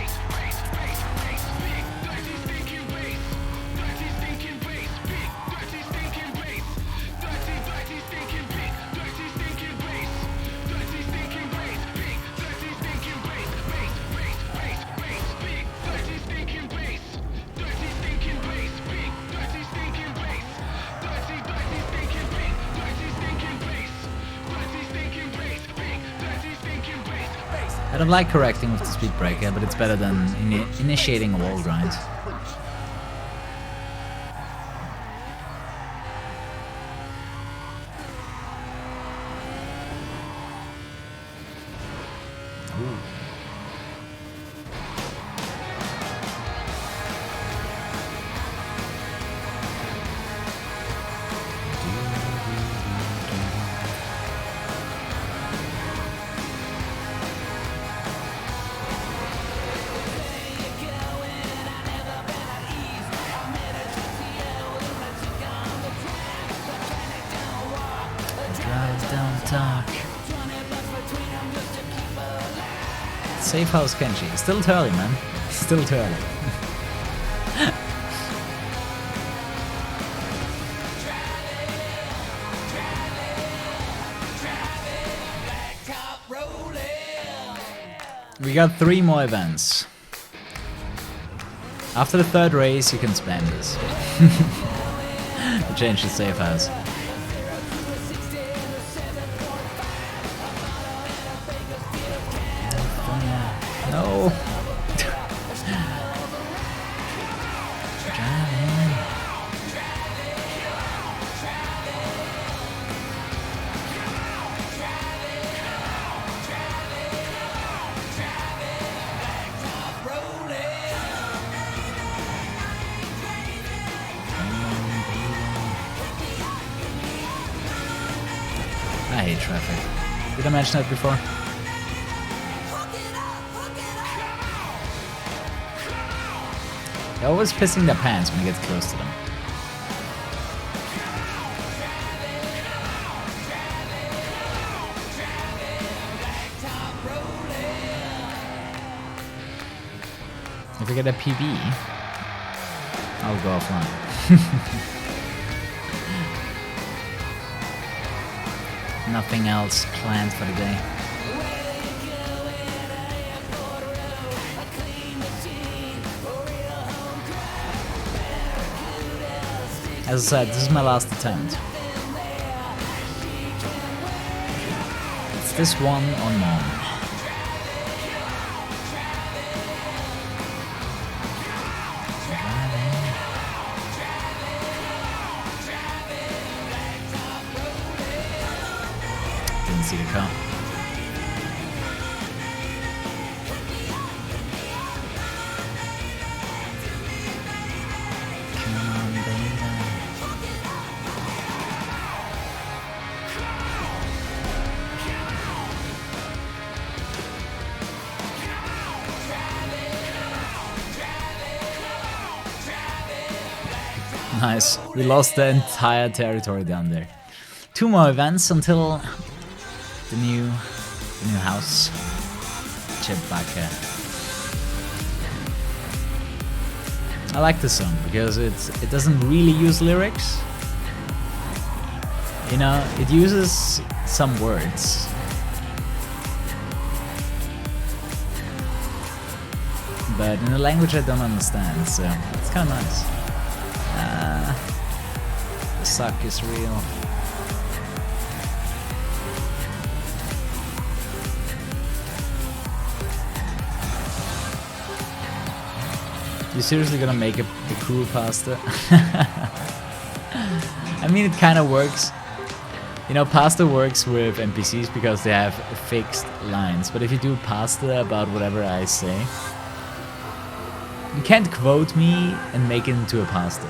A: I don't like correcting with the speed breaker, but it's better than initiating a wall grind. dark. Safe house Kenshi. Still too early, man. Still too early. We got 3 more events. After the 3rd race, you can spam this. To change the safe house. No. I hate traffic. Did I mention that before? They're always pissing their pants when you get close to them. If I get a PB, I'll go offline. Nothing else planned for the day. As I said, this is my last attempt. It's this one or none. Didn't see the car. Come on, baby. Nice. We lost the entire territory down there. 2 more events until the new house. Chewbacca. I like this song because it doesn't really use lyrics. You know, it uses some words. But in a language I don't understand, so it's kinda nice. The suck is real. You seriously gonna make a cool pasta? I mean, it kind of works. You know, pasta works with NPCs because they have fixed lines. But if you do pasta about whatever I say, you can't quote me and make it into a pasta.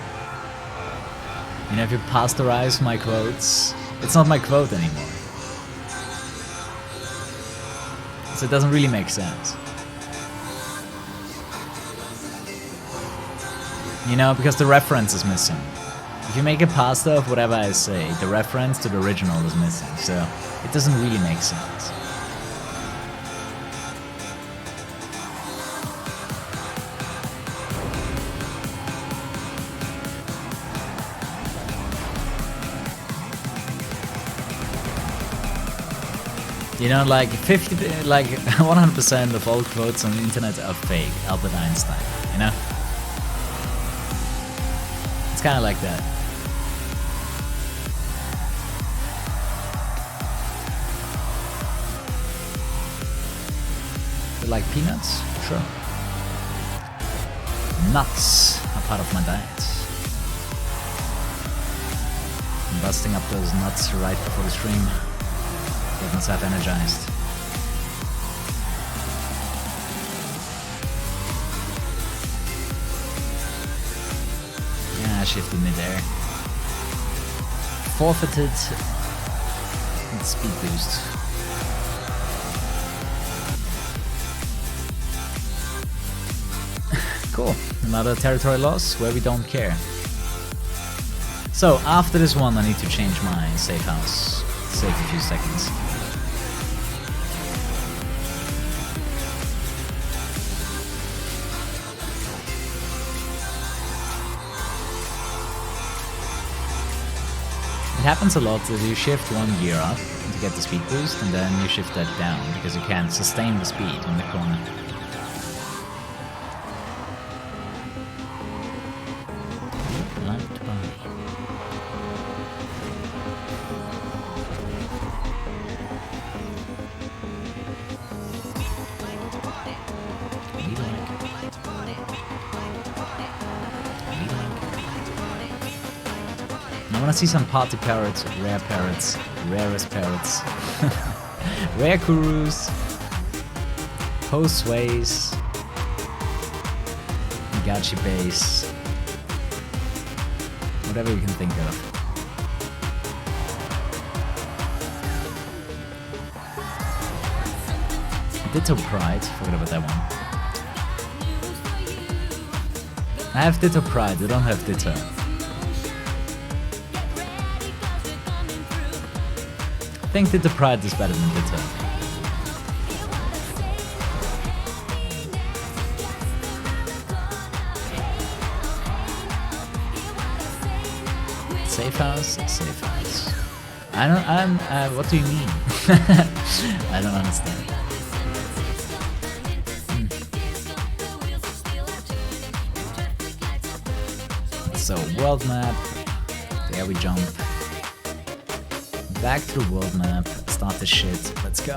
A: You know, if you pasteurize my quotes, it's not my quote anymore. So it doesn't really make sense. You know, because the reference is missing. If you make a pasta of whatever I say, the reference to the original is missing, so it doesn't really make sense. You know, like 100% of all quotes on the internet are fake. Albert Einstein, you know? It's kind of like that. You like peanuts? Sure. Nuts are part of my diet. I'm busting up those nuts right before the stream. Get myself energized. Yeah, shifted mid-air. Forfeited speed boost. Cool. Another territory loss where we don't care. So after this one I need to change my safe house. Save a few seconds. It happens a lot that you shift one gear up to get the speed boost, and then you shift that down because you can't sustain the speed in the corner. I wanna see some party parrots, rarest parrots, rare Kurus, post sways, gachi base, whatever you can think of. Ditto Pride, forgot about that one. I have Ditto Pride, I don't have Ditto. I think Ditto Pride is better than Ditto. Safe house, safe house. What do you mean? I don't understand. So, world map. There we jump. Back through world map, start the shit, let's go.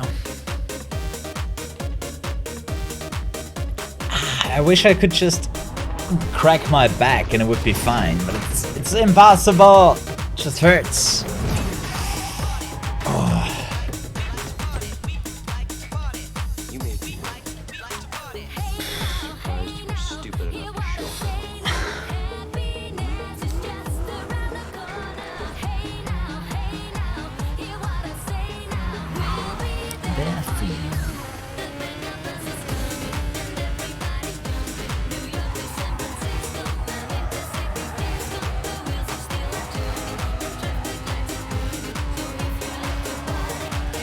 A: I wish I could just crack my back and it would be fine, but it's impossible. It just hurts. Oh.
C: You may be surprised you were stupid enough to show up.
A: There for you.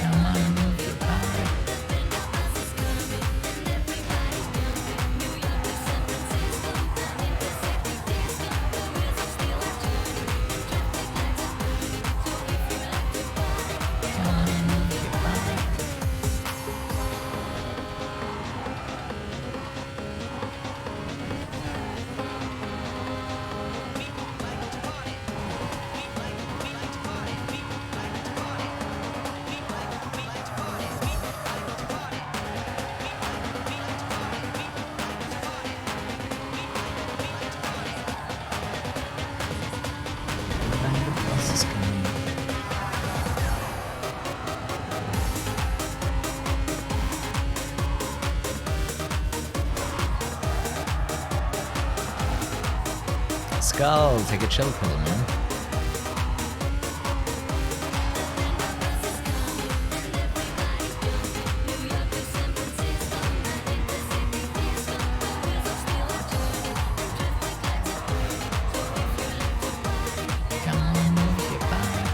A: Come on, move your body. Come on, move your body. The bus is coming. Skull, take a chill pill, man. Come on, move your body.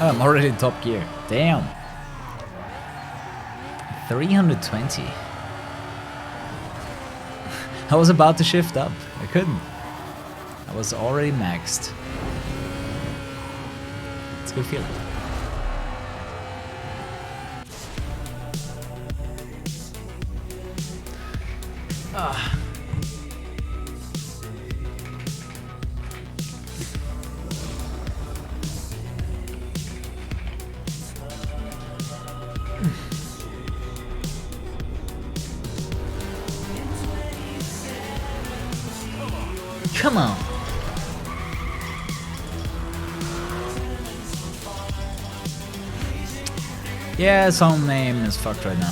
A: Oh, I'm already in top gear. Damn. 320. I was about to shift up. I couldn't. I was already maxed. It's a good feeling. Ah. Come on. Yeah, song name is fucked right now.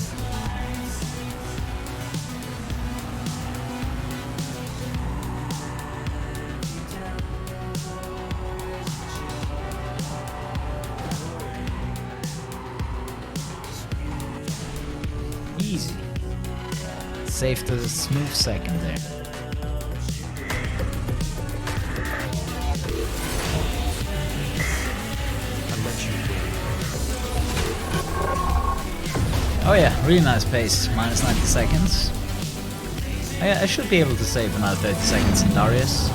A: Easy. Saved a smooth second there. Oh yeah, really nice pace. Minus 90 seconds. I should be able to save another 30 seconds in Darius.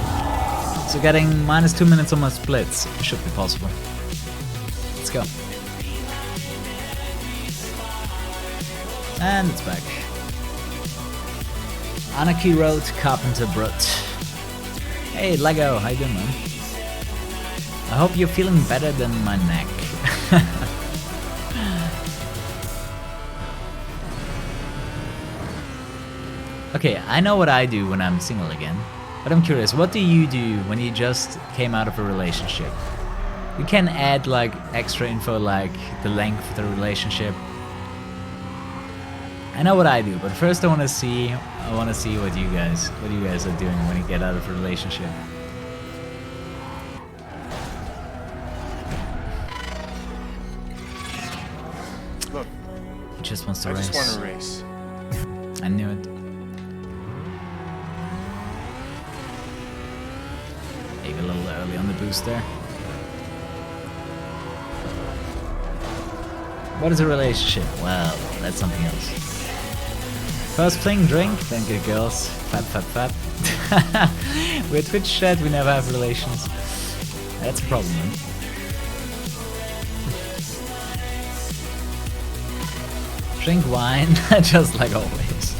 A: So getting minus 2 minutes on my splits should be possible. Let's go. And it's back. Anarchy Road, Carpenter Brut. Hey Lego, how you doing, man? I hope you're feeling better than my neck. Okay, I know what I do when I'm single again, but I'm curious, what do you do when you just came out of a relationship? You can add like extra info like the length of the relationship. I know what I do, but first I want to see what you guys are doing when you get out of a relationship.
I: Look,
A: He just wants to
I: I
A: race.
I: just want to race.
A: I knew it. Maybe a little early on the boost there. What is a relationship? Well, that's something else. First thing, drink, then get girls. Fat, fat, fat. With Twitch chat, we never have relations. That's a problem, man. Drink wine, just like always.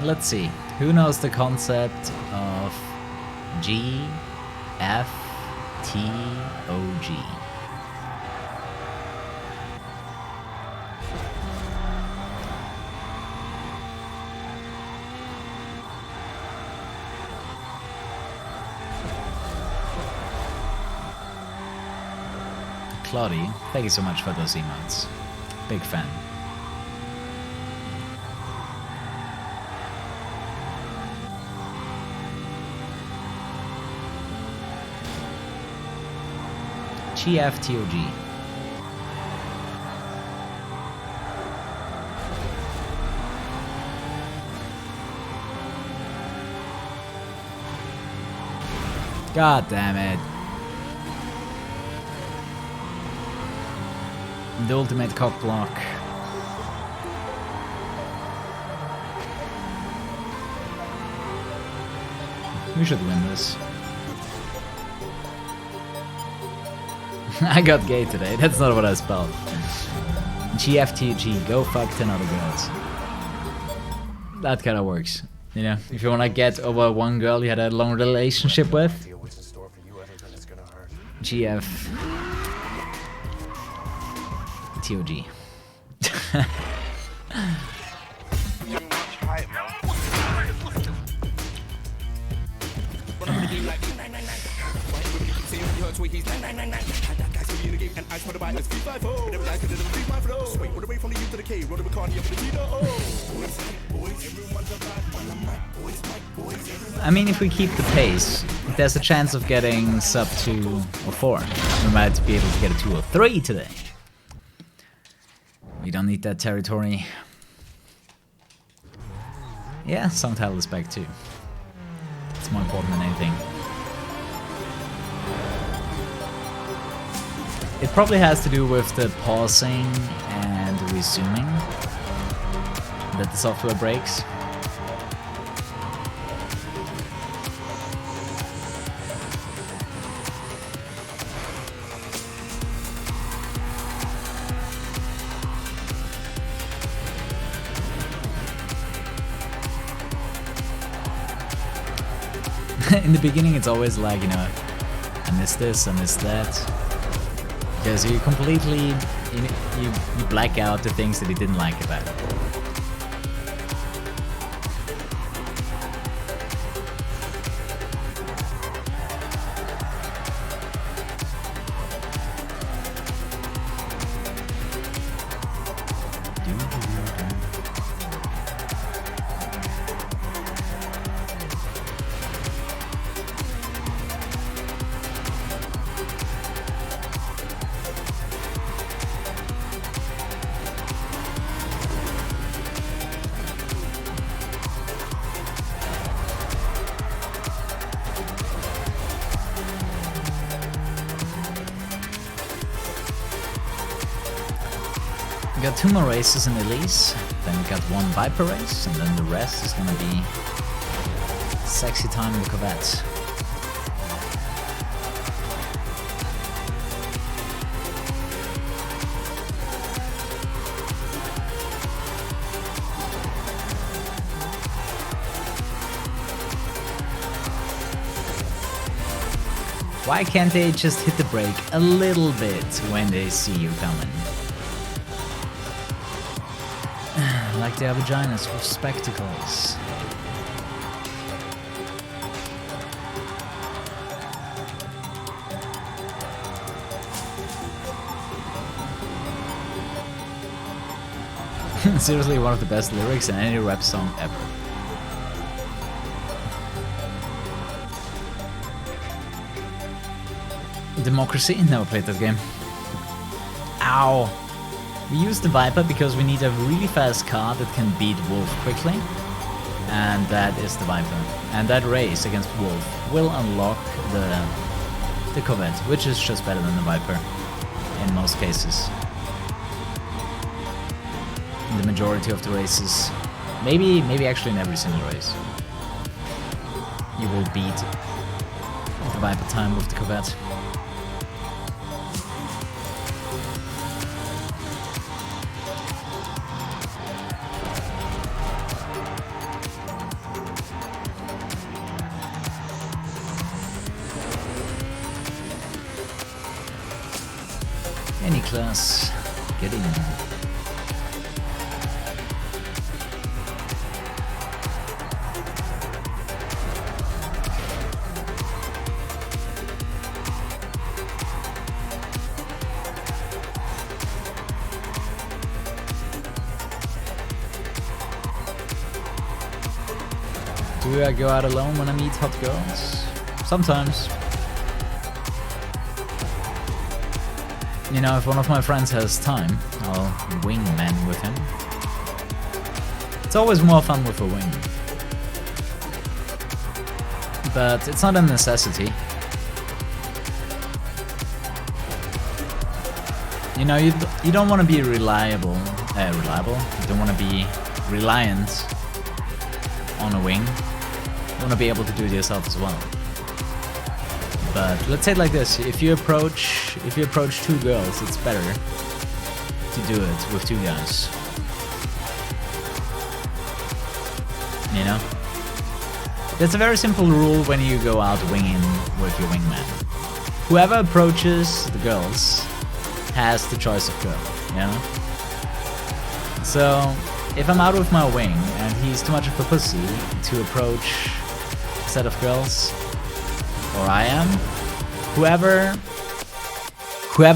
A: Let's see, who knows the concept of G, F, T, O, G? Claudie, thank you so much for those emotes. Big fan. GFTOG. God damn it. The ultimate cock block. We should win this. I got gay today, that's not what I spelled. GFTG, go fuck 10 other girls. That kinda works. You know, if you wanna get over one girl you had a long relationship with. GF TOG. I mean, if we keep the pace, there's a chance of getting sub 2 or 4. We might be able to get a 2 or 3 today. We don't need that territory. Yeah, song title is back too. It's more important than anything. It probably has to do with the pausing and resuming that the software breaks. in the beginning it's always like, you know, I miss this, I miss that. Because you completely, you black out the things that you didn't like about it. We got 2 more races in Elise, then we got 1 Viper race, and then the rest is gonna be sexy time in the Corvette. Why can't they just hit the brake a little bit when they see you coming? Like they have vaginas with spectacles. Seriously, one of the best lyrics in any rap song ever. Democracy? Never played that game. Ow! We use the Viper because we need a really fast car that can beat Wolf quickly. And that is the Viper. And that race against Wolf will unlock the Corvette, which is just better than the Viper in most cases. In the majority of the races. Maybe actually in every single race. You will beat the Viper time with the Corvette. Any class, get in. Do I go out alone when I meet hot girls? Sometimes. You know, if one of my friends has time, I'll wingman with him. It's always more fun with a wing. But it's not a necessity. You know, you don't want to be reliable. You don't want to be reliant on a wing. You want to be able to do it yourself as well. But let's say it like this: if you approach 2 girls, it's better to do it with 2 guys. You know? That's a very simple rule when you go out winging with your wingman. Whoever approaches the girls has the choice of girl, you know? So, if I'm out with my wing and he's too much of a pussy to approach a set of girls, or I am, whoever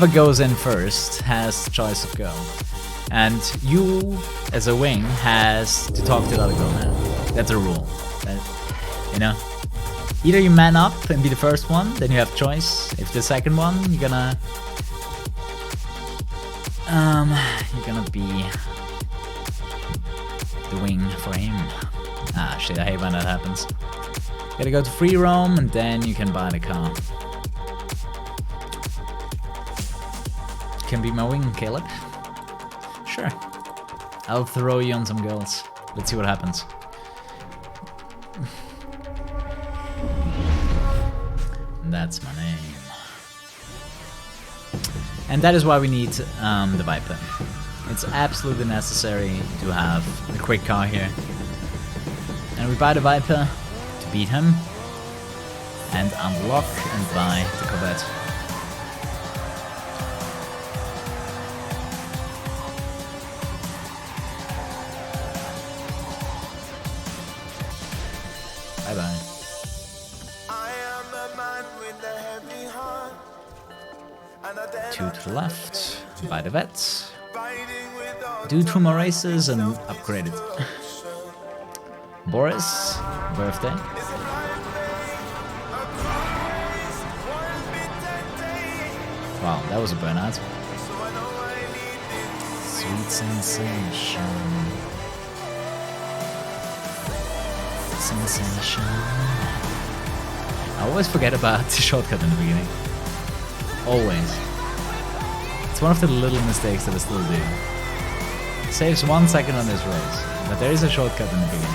A: goes in first has the choice of girl. And you, as a wing, has to talk to the other girl now. That's a rule. You know? Either you man up and be the first one, then you have choice. If the second one, you're gonna be the wing for him. Ah shit, I hate when that happens. Gotta go to free roam and then you can buy the car. Can be my wing, Caleb. Sure. I'll throw you on some girls. Let's see what happens. That's my name. And that is why we need the Viper. It's absolutely necessary to have a quick car here. And we buy the Viper to beat him. and unlock and buy the Corvette. Bye bye.
G: I am a man with a heavy heart. And I dare
A: Two
G: not
A: to the left, buy the vets,
G: fighting without
A: do 2 more races and upgrade it. Boris, birthday.
G: It's a blind thing, a prize, one bitter day.
A: Wow, that was a burnout.
G: So I know I need this
A: Sweet sensation. Sensation. I always forget about the shortcut in the beginning. Always. It's one of the little mistakes that I still do. Saves 1 second on this race, but there is a shortcut in the beginning.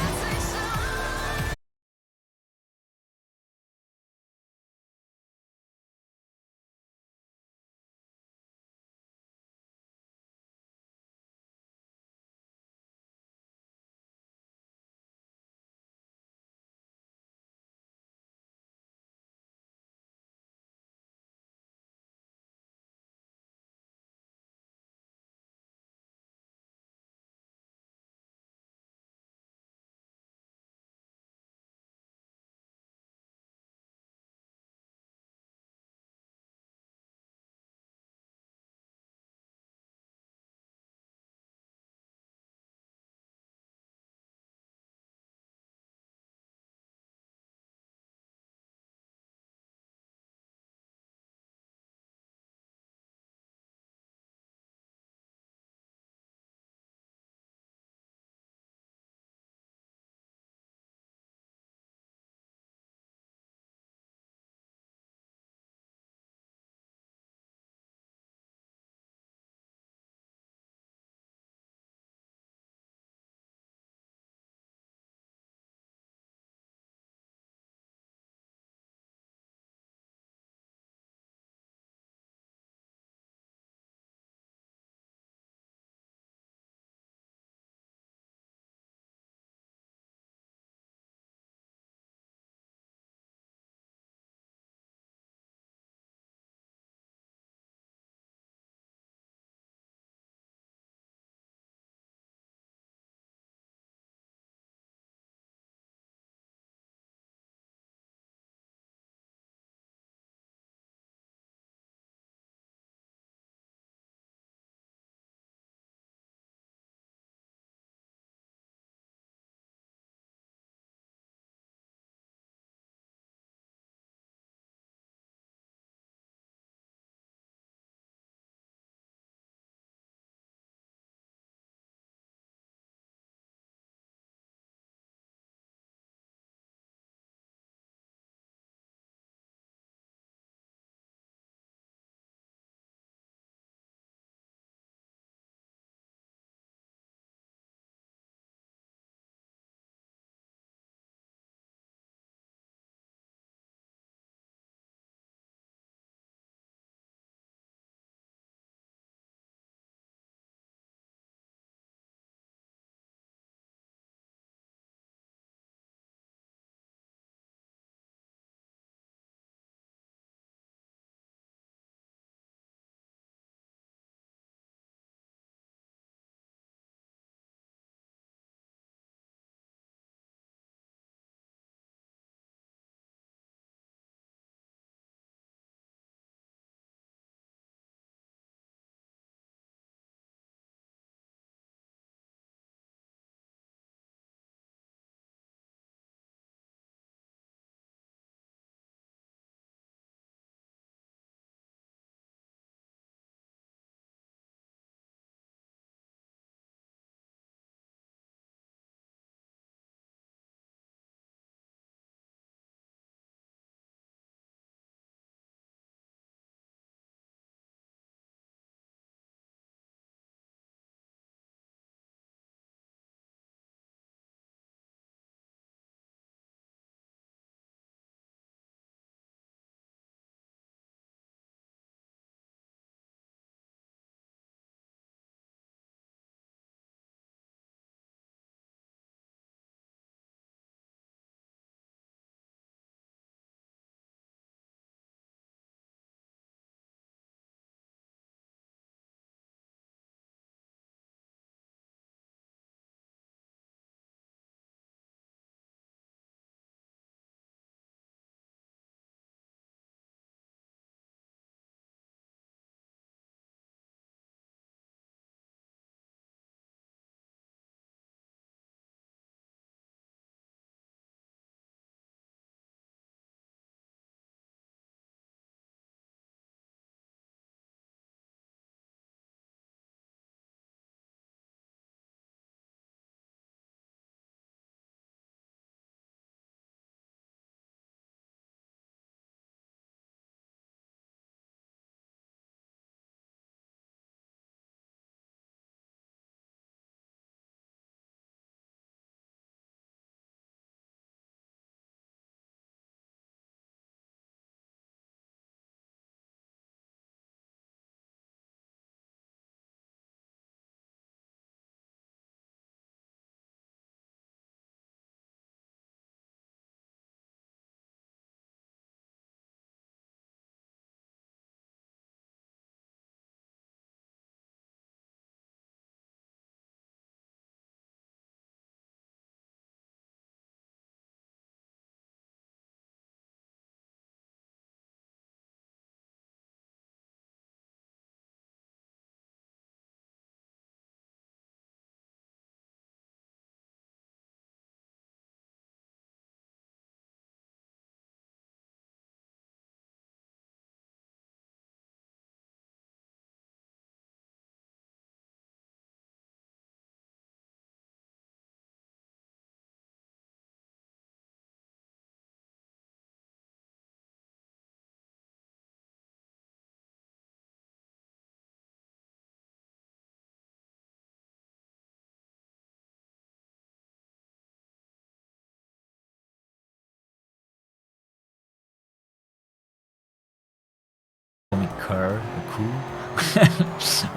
A: cur, a coup.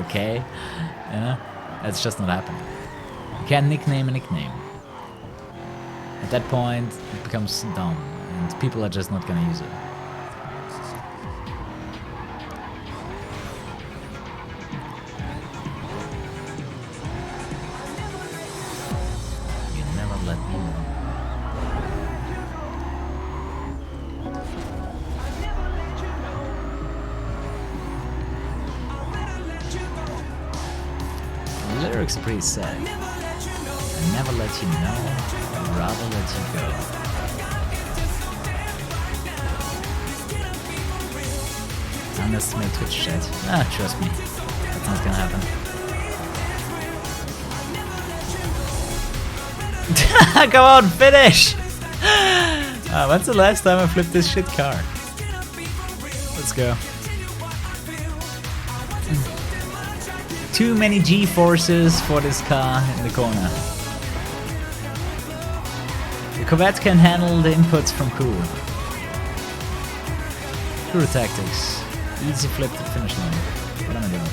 A: Okay, you know, that's just not happening. You can't nickname a nickname. At that point, it becomes dumb, and people are just not gonna use it. You never let me know. The lyrics are pretty sad. I never let you know, I'd rather let you go. Underestimate Twitch chat. Ah, trust me, that's not gonna happen. Come on, finish! When's the last time I flipped this shit car? Let's go. Too many G-forces for this car in the corner. The Corvette can handle the inputs from Kuru. Kuru tactics. Easy flip to finish line. What am I doing?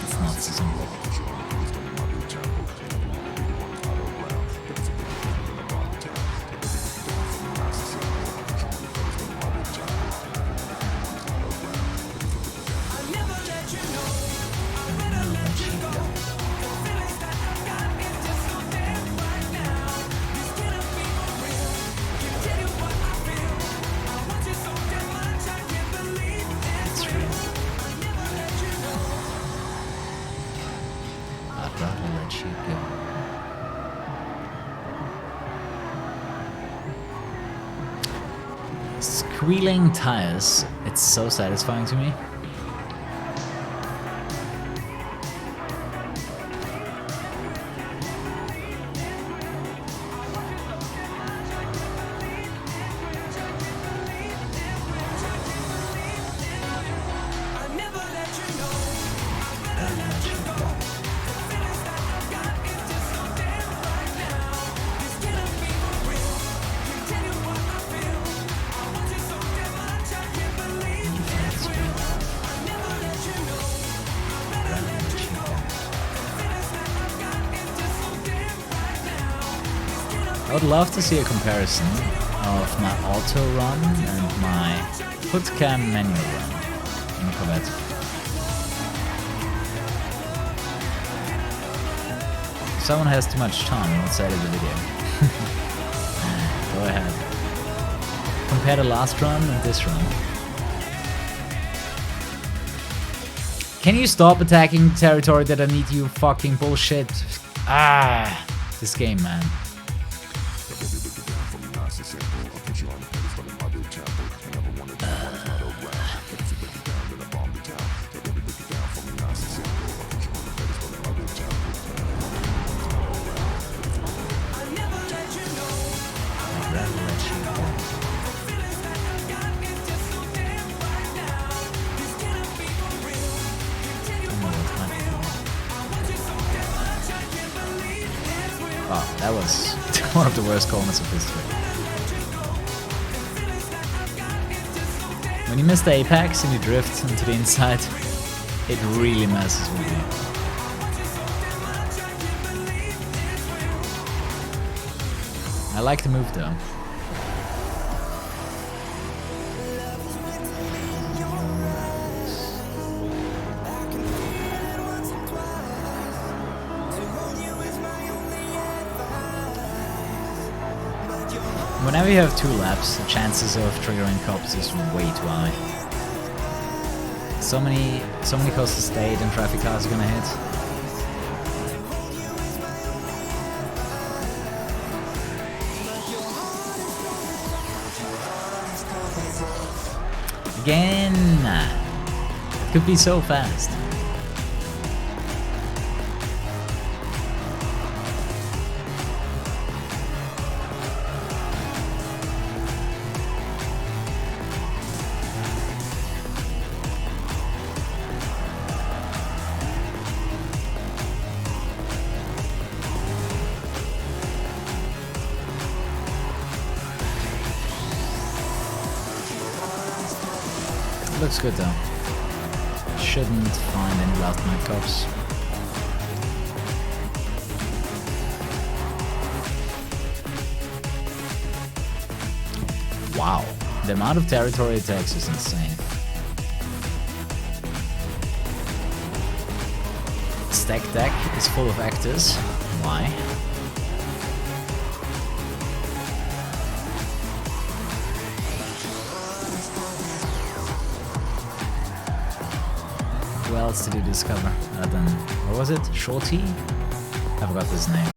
A: It's not so simple. Squealing tires, it's so satisfying to me. I would love to see a comparison of my auto run and my hood cam manual run in the Corvette. If someone has too much time outside of the video, go ahead. Compare the last run and this run. Can you stop attacking territory that I need, you fucking bullshit? Ah, this game, man. Oh, that was one of the worst corners of history. When you miss the apex and you drift into the inside, it really messes with you. I like the move though. Whenever you have 2 laps, the chances of triggering cops is way too high. So many coastal state and traffic cars are gonna hit. Again! It could be so fast. Looks good though. Shouldn't find any last night cops. Wow, the amount of territory it takes is insane. Stack deck is full of actors. Why? Who else did you discover? What was it? Shorty? I forgot his name.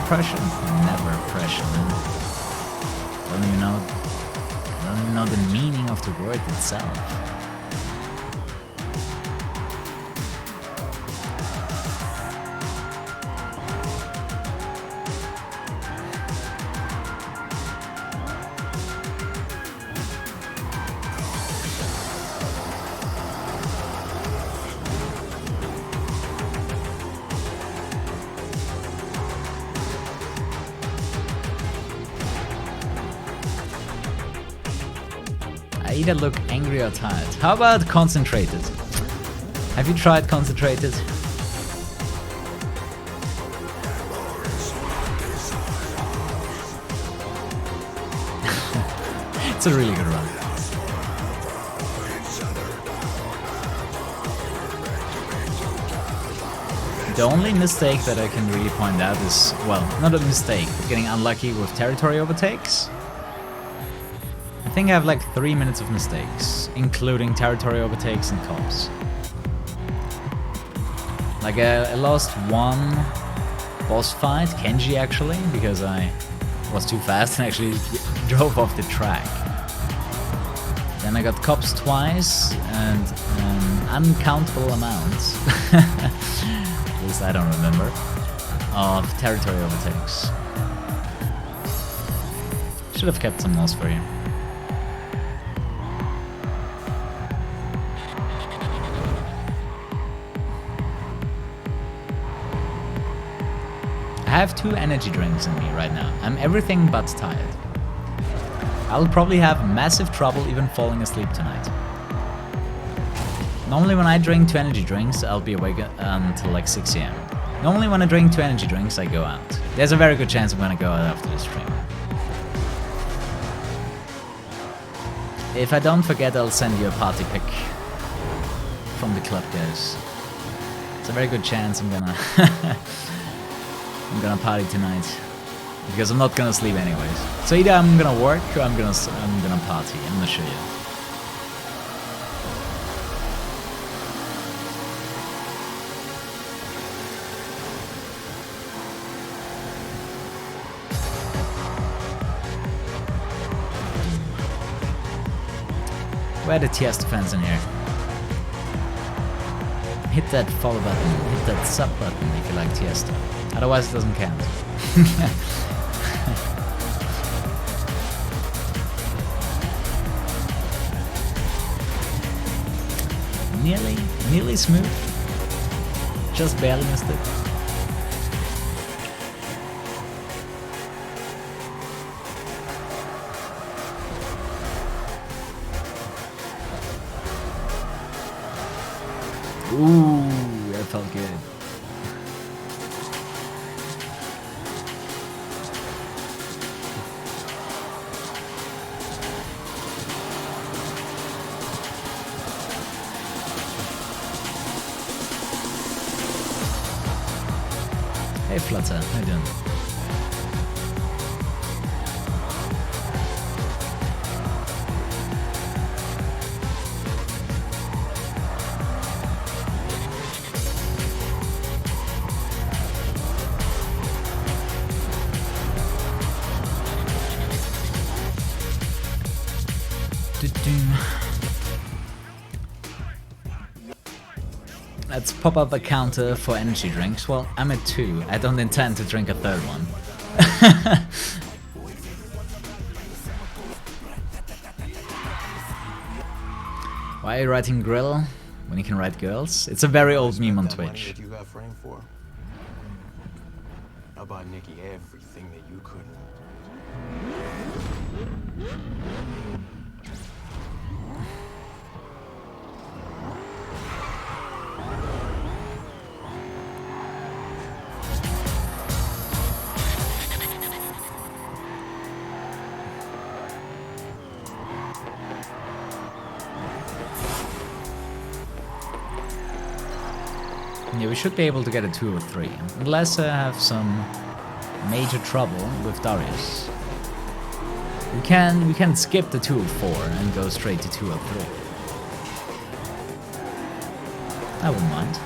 A: pressure? Never pressure, man. Don't even know the meaning of the word itself. I either look angry or tired. How about concentrated? Have you tried concentrated? It's a really good run. The only mistake that I can really point out is, well, not a mistake, but getting unlucky with territory overtakes. I think I have like 3 minutes of mistakes, including territory overtakes and cops. Like I lost one boss fight, Kenji actually, because I was too fast and actually drove off the track. Then I got cops twice and an uncountable amount, at least I don't remember, of territory overtakes. Should have kept some loss for you. I have 2 energy drinks in me right now. I'm everything but tired. I'll probably have massive trouble even falling asleep tonight. Normally when I drink 2 energy drinks, I'll be awake until like 6 AM. Normally when I drink 2 energy drinks, I go out. There's a very good chance I'm gonna go out after this stream. If I don't forget, I'll send you a party pic from the club, guys. It's a very good chance I'm gonna I'm gonna party tonight, because I'm not gonna sleep anyways. So either I'm gonna work or I'm gonna party. I'm gonna show you. Where are the Tiesto fans in here? Hit that follow button, hit that sub button if you like Tiesto. Otherwise it doesn't count. Nearly smooth. Just barely missed it. Ooh, that felt good. Hey Flutter, how you doing? Let's pop up a counter for energy drinks. Well, I'm at 2. I don't intend to drink a 3rd one. Why are you writing grill when you can write girls? It's a very old meme on Twitch.
C: You got framed for. I bought Nikki everything that you couldn't.
A: Yeah, we should be able to get a 2 or 3, unless I have some major trouble with Darius. We can skip the 2 or 4 and go straight to 2 or 3. I wouldn't mind.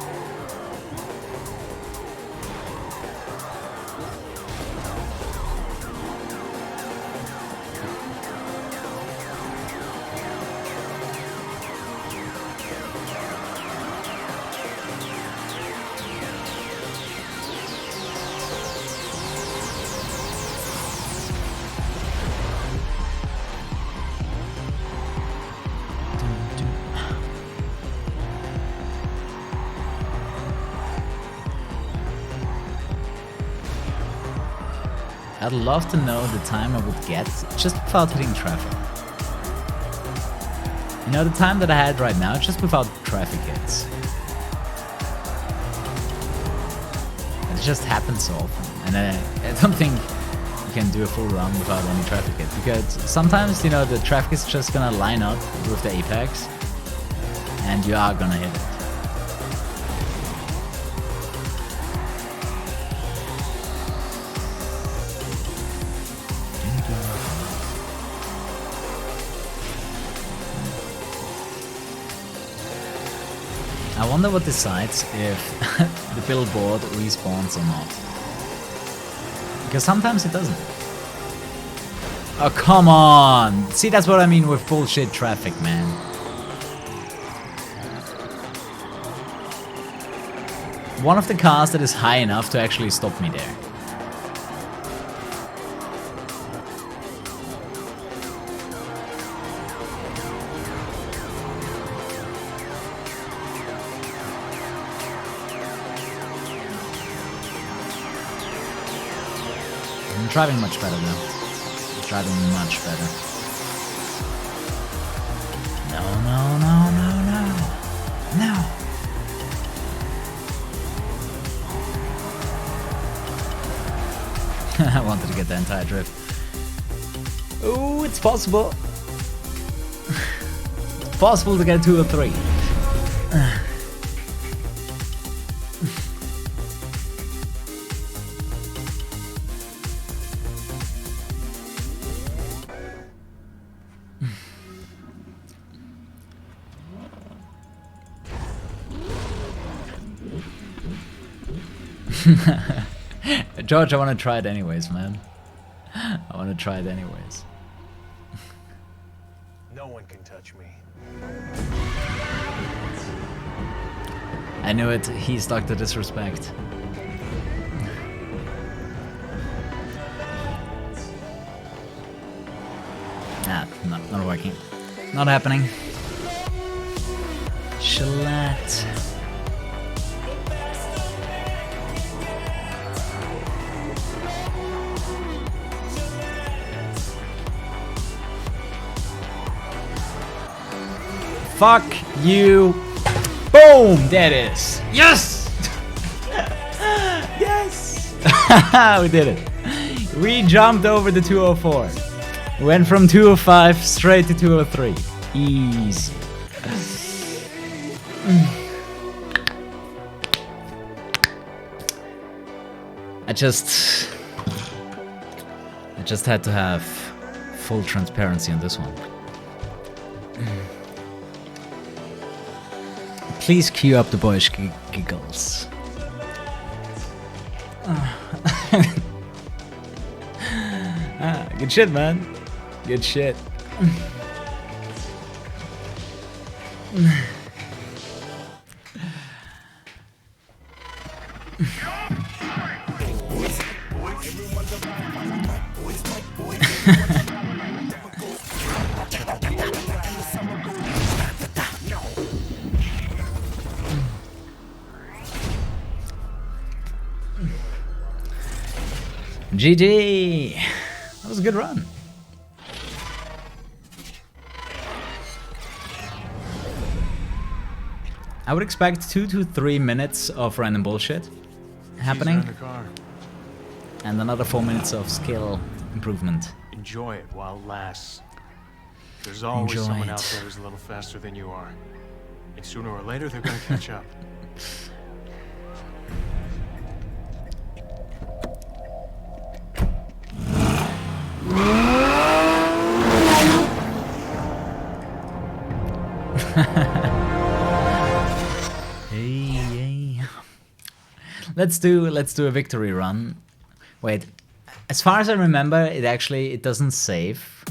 A: I'd love to know the time I would get just without hitting traffic. You know, the time that I had right now, just without traffic hits. It just happens so often, and I don't think you can do a full run without any traffic hit, because sometimes, you know, the traffic is just gonna line up with the apex, and you are gonna hit it. I wonder what decides if the billboard respawns or not. Because sometimes it doesn't. Oh, come on! See, that's what I mean with bullshit traffic, man. One of the cars that is high enough to actually stop me there. I'm driving much better now. I'm driving much better. No, no, no, no, no. No. I wanted to get the entire drift. Oh, it's possible. It's possible to get 2 or 3. George, I want to try it anyways, man. I want to try it anyways.
C: No one can touch me.
A: I knew it. He stuck to disrespect. Nah, not working. Not happening. Shalat. Fuck you. Boom! There it is. Yes! Yes! We did it. We jumped over the 204. Went from 205 straight to 203. Easy. I just had to have full transparency on this one. Please cue up the boyish giggles. Good shit, man. Good shit. GG! That was a good run. I would expect 2 to 3 minutes of random bullshit happening. And another 4 minutes of skill improvement.
I: Enjoy it while it lasts. There's always someone out there who's a little faster than you are. And sooner or later, they're gonna catch up.
A: Hey. Let's do a victory run. Wait, as far as I remember, it doesn't save.